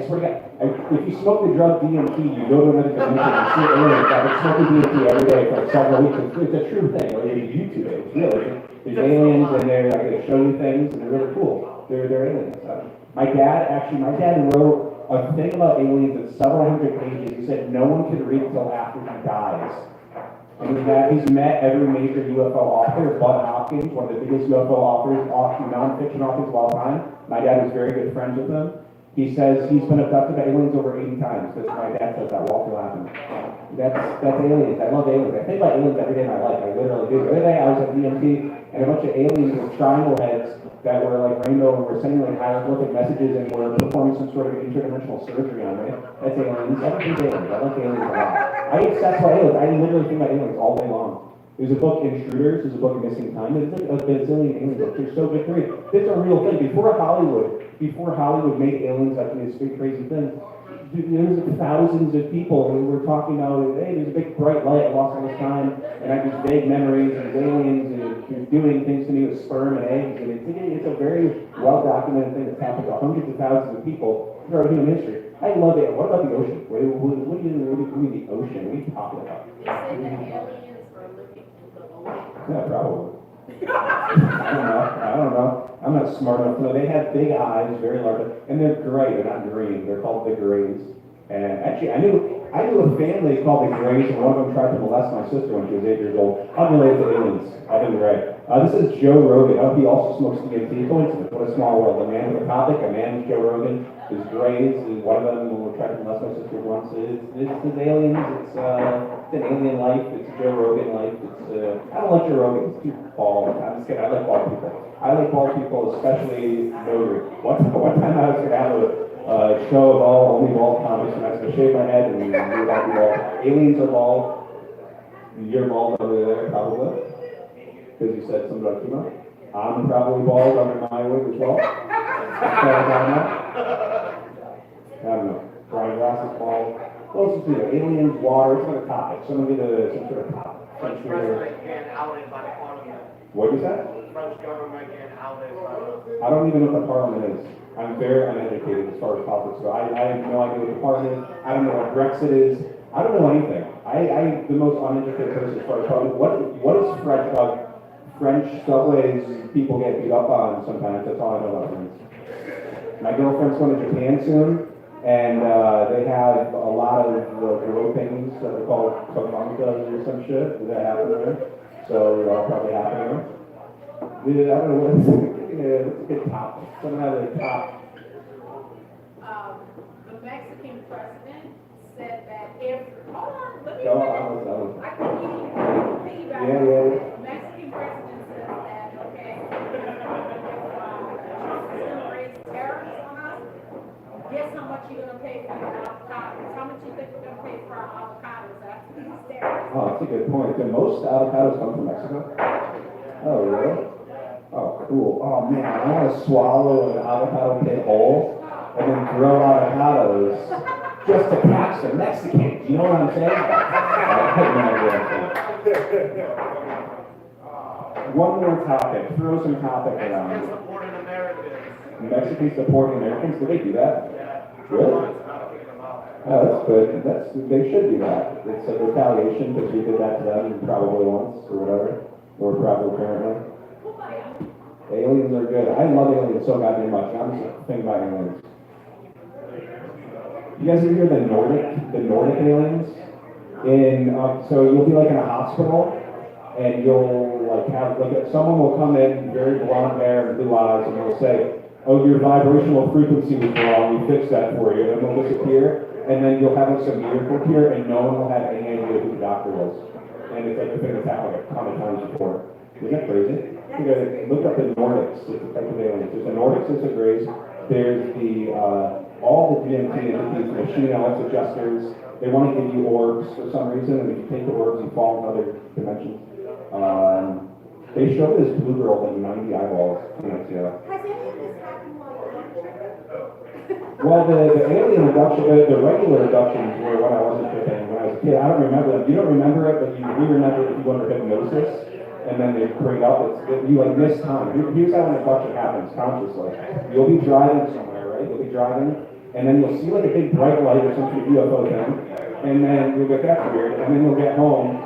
Speaker 8: swear to God, if you smoke the drug DMT, you go to another dimension and see aliens. I've been smoking DMT every day for like several weeks. It's a true thing. Like, you YouTube it. It's real. There's aliens and they show you things and they're really cool. They're aliens. My dad wrote a thing about aliens in several hundred pages. He said no one can read until after he dies. And he's met every major UFO author. Bud Hopkins, one of the biggest UFO authors, non-fiction authors of all time. My dad was very good friends with him. He says he's been abducted by aliens over 80 times. That's my dad says that. Walter Lappin. That's aliens. I love aliens. I think about aliens every day of my life. I literally do. The other day I was at DMT and a bunch of aliens with triangle heads that were like rainbow and were sending like hieroglyphic messages and were performing some sort of interdimensional surgery on me. That's aliens. Everything's aliens. I like aliens a lot. I obsess about aliens. I literally think about aliens all day long. There's a book, Intruders. There's a book, Missing Time. There's like a bazillion alien books. They're so good to read. It's a real thing. Before Hollywood made aliens like this big crazy thing, there's like thousands of people who were talking about, hey, there's a big bright light, I lost all this time, and I have these vague memories of aliens and doing things to me with sperm and eggs, and it's a very well-documented thing that's happened to hundreds of thousands of people.
Speaker 11: throughout human history. I love it. What about the ocean? What do you mean the ocean? What are you talking about?
Speaker 12: They say that aliens are living in the ocean.
Speaker 11: Yeah, probably. I don't know. I'm not smart enough to know. They have big eyes, very large, and they're gray. They're not green. They're called the Greys. And actually, I knew a family called the Greys, and one of them tried to molest my sister when she was 8 years old. Unrelated to aliens. I think Gray. This is Joe Rogan. Oh, he also smokes DMT. Coincidence. What a small world. A man with a topic. A man with Joe Rogan. His Greys. One of them will try to molest my sister once. It's aliens. It's an alien life. It's Joe Rogan life. I don't like Joe Rogan. He's too bald. I'm just kidding. I like bald people. I like bald people, especially notary. One time I was going to have a show of only bald comics, and I was going to shave my head and you're about to be bald. Aliens are bald. You're bald over there, probably. Because you said something about chemo. I'm probably bald under my wig as well. I don't know. Brian Ross is bald. What else is there? Aliens, water, some other topic. Some sort of topic.
Speaker 4: French president getting outed by the parliament.
Speaker 11: What is that?
Speaker 4: French government getting outed by the...
Speaker 11: I don't even know what the parliament is. I'm very uneducated as far as politics go. I have no idea what the parliament is. I don't know what Brexit is. I don't know anything. I'm the most uneducated person as far as politics. What is French subways people get beat up on sometimes? That's all I know about France. My girlfriend's going to Japan soon, and they have a lot of gropings that are called kamankas or some shit. Does that happen there? So that'll probably happen there. I don't know what's a good topic. Some other top.
Speaker 12: The Mexican president said that if, hold on, let me
Speaker 11: Go
Speaker 12: finish.
Speaker 11: on.
Speaker 12: I can piggyback.
Speaker 11: Yeah.
Speaker 12: The Mexican president says that, okay, Trump is gonna raise tariffs on us. Guess how much you're gonna pay for your avocados? How much you think we're gonna pay for our avocados after these tariffs?
Speaker 11: Oh, that's a good point. Do most avocados come from Mexico? Oh, really? Oh, cool. Oh, man, I want to swallow an avocado pit whole and then grow avocados just to catch the Mexicans. You know what I'm saying? I have no idea what I'm saying. One more topic. Throw some topic around.
Speaker 4: Mexicans supporting Americans.
Speaker 11: Mexicans supporting Americans? Do they do that?
Speaker 4: Yeah.
Speaker 11: Really? Oh, that's good. They should do that. It's a retaliation because we did that to them probably once or whatever. Or probably currently. Aliens are good. I love aliens so goddamn much. I'm just thinking about aliens. You guys ever hear the Nordic aliens? So you'll be like in a hospital, and you'll someone will come in, very blonde hair and blue eyes, and they'll say, "Oh, your vibrational frequency was wrong. We fixed that for you," and they'll disappear, and then you'll have some miracle appear, and no one will have any idea who the doctor was. And it's like the thing that's happened like a ton of times before. Isn't that crazy? You gotta look up the Nordics, it's a type of aliens. There's the Nordics, there's the Greys, there's the, all the DMT entities, machine LS adjusters. They want to give you orbs for some reason, and if you take the orbs, you fall in other dimensions. They showed this blue girl with 90 eyeballs. Yeah.
Speaker 12: Has any of this happened while you're on trip?
Speaker 11: Well, the alien abduction, the regular abductions were when I wasn't tripping, when I was a kid. I don't remember them. You don't remember it, but we remember if you go under hypnosis. And then they bring it up, you like miss time. Here's how an abduction happens consciously. You'll be driving somewhere, right? You'll be driving, and then you'll see like a big bright light or some sort of UFO thing, and then you'll get that weird, and then you'll get home,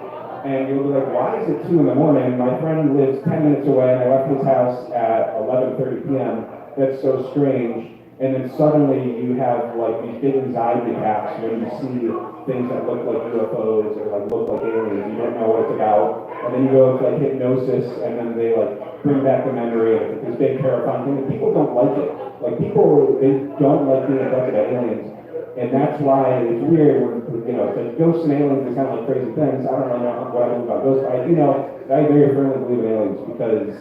Speaker 11: and you'll be like, why is it 2 in the morning? My friend lives 10 minutes away, and I left his house at 11:30 p.m. That's so strange. And then suddenly you have like these big anxiety attacks when you see things that look like UFOs or like look like aliens. You don't know what it's about. And then you go to like hypnosis, and then they like bring back the memory, and it's this big terrifying thing. And people don't like it. Like they don't like being abducted by aliens. And that's why it's weird when, it's like ghosts and aliens are kind of like crazy things. I don't really know what I think about ghosts, but I do know that I very firmly believe in aliens because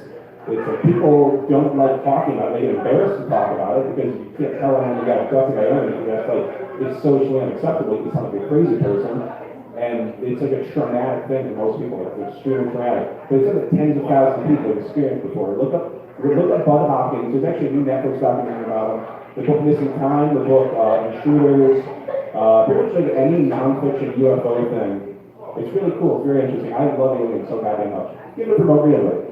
Speaker 11: it's like people don't like talking about it. They get embarrassed to talk about it because you can't tell anyone you got abducted by aliens. That's like, it's socially unacceptable. You sound like a crazy person. And it's like a traumatic thing for most people. It's extremely traumatic. But it's like tens of thousands of people have experienced before. Look up Bud Hopkins. There's actually a new Netflix documentary about him. The book Missing Time, the book Intruders, pretty much like any non-fiction UFO thing. It's really cool. It's very interesting. I love aliens so goddamn much. Give it a promote really.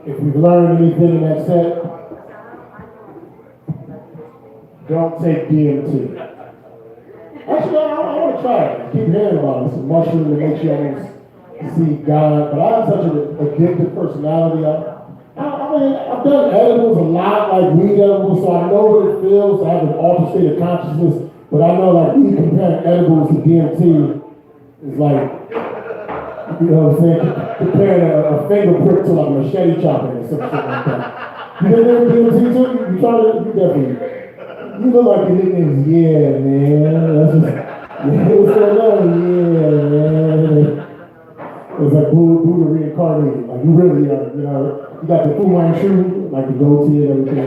Speaker 1: if you've learned anything in that set, don't take DMT. Actually, I want to try it. I keep hearing about it. It's a mushroom that makes you almost see God. But I have such an addictive personality. I mean, I've done edibles a lot, like weed edibles, so I know what it feels to have an altered state of consciousness. But I know, like, when you compare edibles to DMT, it's like, you know what I'm saying? Comparing a finger prick to like a machete chopping or some shit like that. You did DMT too? You tried it? You definitely. You look like your nickname's Yeah, man. That's just, yeah, what's going on? Yeah, man. It's like Buddha reincarnated. Like, you really are, you know. You got the Fu Manchu, like the goatee and everything.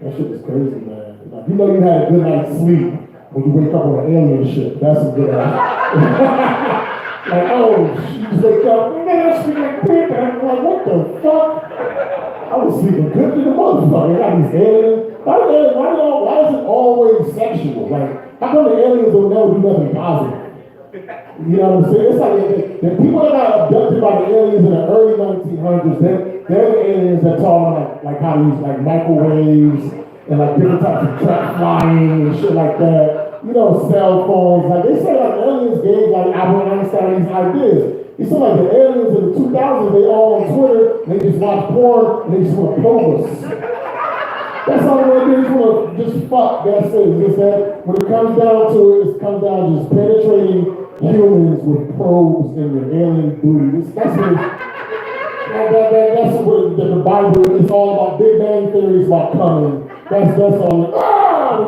Speaker 1: That shit is crazy, man. Like, you know you had a good night's sleep when you wake up on an alien ship. That's some good ass. Like, oh, you just wake up, man, I sleep like crap. And I'm like, what the fuck? I was sleeping good to the motherfucker. I got these aliens. Why is it always sexual? Like, how come the aliens will never do nothing positive? You know what I'm saying? It's like the people that got abducted by the aliens in the early 1900s, they're the aliens that taught like how to use like microwaves and like different types of trap flying and shit like that. You know, cell phones. Like they say like aliens gave like Albert Einstein these ideas. You see like the aliens in the 2000s, they all on Twitter, and they just watch porn and they just want to probe us. That's all they want to do, is want to just fuck. That's it. Just that when it comes down to it, it comes down to just penetrating humans with probes in their alien booty. That's what the Bible is all about. Big Bang Theory is about coming. That's all.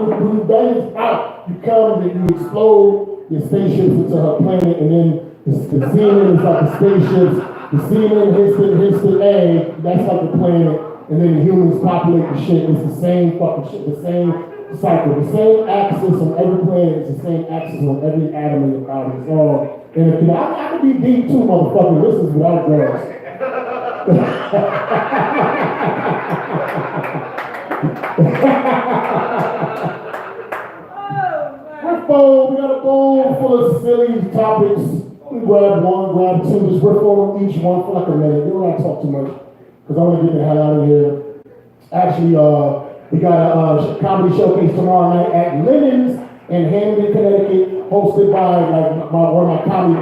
Speaker 1: When you bang out, you come and you explode your spaceships into her planet, and then the semen is like the spaceships. The semen hits the egg. That's like the planet. And then the humans populate the shit. It's the same fucking shit, the same cycle, the same axis on every planet. It's the same axis on every atom in the body. It's all interconnected. I can be deep too, motherfucker. This is without drugs. We got a bowl full of silly topics. We grab one, grab two, just riff on each one for like a minute. We don't want to talk too much, because I want to get the hell out of here. Actually, we got a comedy showcase tomorrow night at Lennon's in Hamden, Connecticut, hosted by like one of my comedy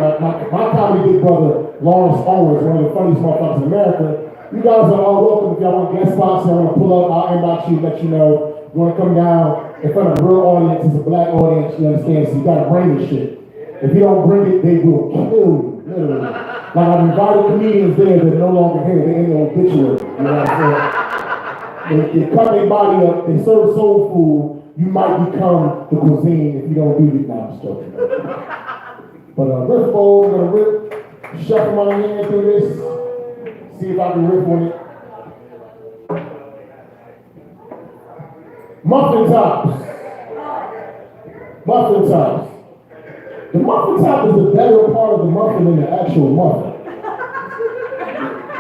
Speaker 1: big brother, Lawrence Owens, one of the funniest motherfuckers in America. You guys are all welcome. If y'all want guest spots, I want to pull up, I'll inbox you, let you know. You want to come down in front of a real audience, it's a black audience, you understand? So you got to bring this shit. If you don't bring it, they will kill you, literally. Like I've invited comedians there that are no longer here, they're in the obituary, you know what I'm saying? They cut their body up, they serve soul food, you might become the cuisine if you don't do it. Now I'm just joking. But riff bowl, I'm gonna rip, shuffle my hand through this, see if I can riff on it. Muffin tops. Muffin tops. The muffin top is the better part of the muffin than the actual muffin.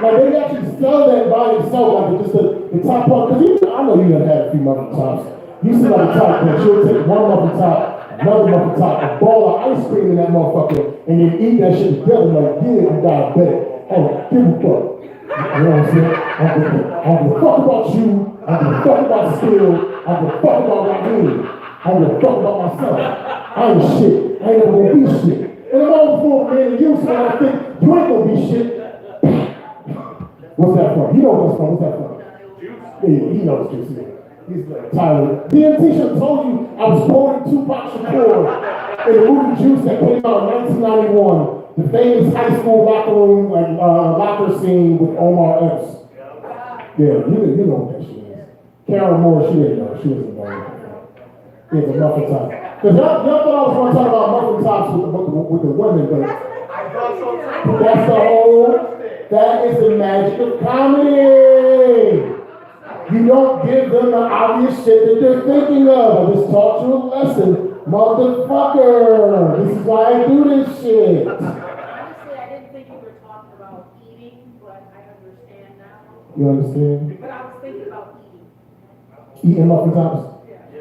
Speaker 1: Like they actually sell that by itself, like just the top part. Because I know you done had a few muffin tops. You see like a top, but you'll take one muffin top, another muffin top, a ball of ice cream in that motherfucker, and then eat that shit together. Like, yeah, you got bet. Oh, give a fuck. You know what I'm saying? I don't give a fuck about you. I don't give a fuck about skill. I don't give a fuck about what I mean. I don't give a fuck about myself. I ain't shit. I ain't never gonna be shit. And I'm all for man and you, so I think you ain't gonna be shit. What's that from? You know what's from. What's that from? Yeah, he knows Juice. He's like Tyler. DMT should have told you I was quoting Tupac Shakur in the movie Juice that came out in 1991. The famous high school locker room, locker scene with Omar Epps. Yeah, you know what that shit is. Karen Moore, she didn't know. She wasn't know. It's a muffin top. Because y'all thought I was going to talk about muffin tops with the women, but that's the whole, that is the magic of comedy. You don't give them the obvious shit that they're thinking of. I just taught you a lesson, motherfucker. This is why I do this shit.
Speaker 12: Honestly, I didn't think you were talking about eating, but I understand now.
Speaker 1: You understand?
Speaker 12: But I was thinking about eating.
Speaker 1: Eating muffin tops?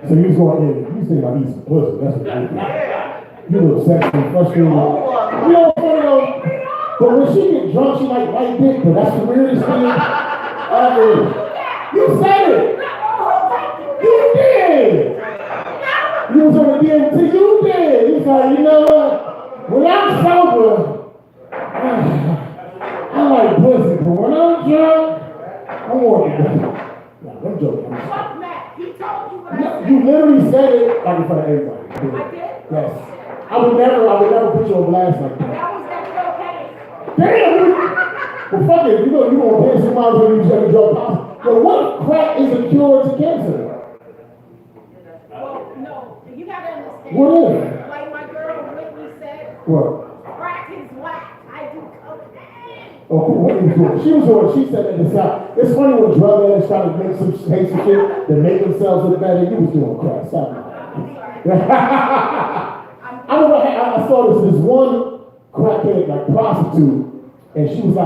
Speaker 1: So you was going in, you was thinking about eating some pussy, that's what you did. You look sexy, frustrated. You know, funny though, But when she get drunk, she like white dick, but that's the weirdest thing ever. You said it! You did! You was on the DMT, you did! You was like, you know what? When I'm sober, I like pussy, but when I'm drunk, I want it. Nah, I'm joking.
Speaker 12: Fuck Matt, he told you what I
Speaker 1: No,
Speaker 12: said.
Speaker 1: you literally said it like in front of everybody.
Speaker 12: I did?
Speaker 1: Yes. I would never put you on blast like that.
Speaker 12: That was that cocaine.
Speaker 1: Damn! Well, fuck it. You gonna piss him off when you say drug positive. Yo, what if crack is a cure to cancer?
Speaker 12: Well, no, you gotta understand.
Speaker 1: What is?
Speaker 12: Like my girl Whitney said,
Speaker 1: What?
Speaker 12: crack is whack. I do cocaine.
Speaker 1: Oh, what was doing? She was doing. She said at the time. It's funny when drug addicts try to make some shit to make themselves look better. You was doing crack. Stop. I remember I saw this one crackhead, like prostitute, and she was like,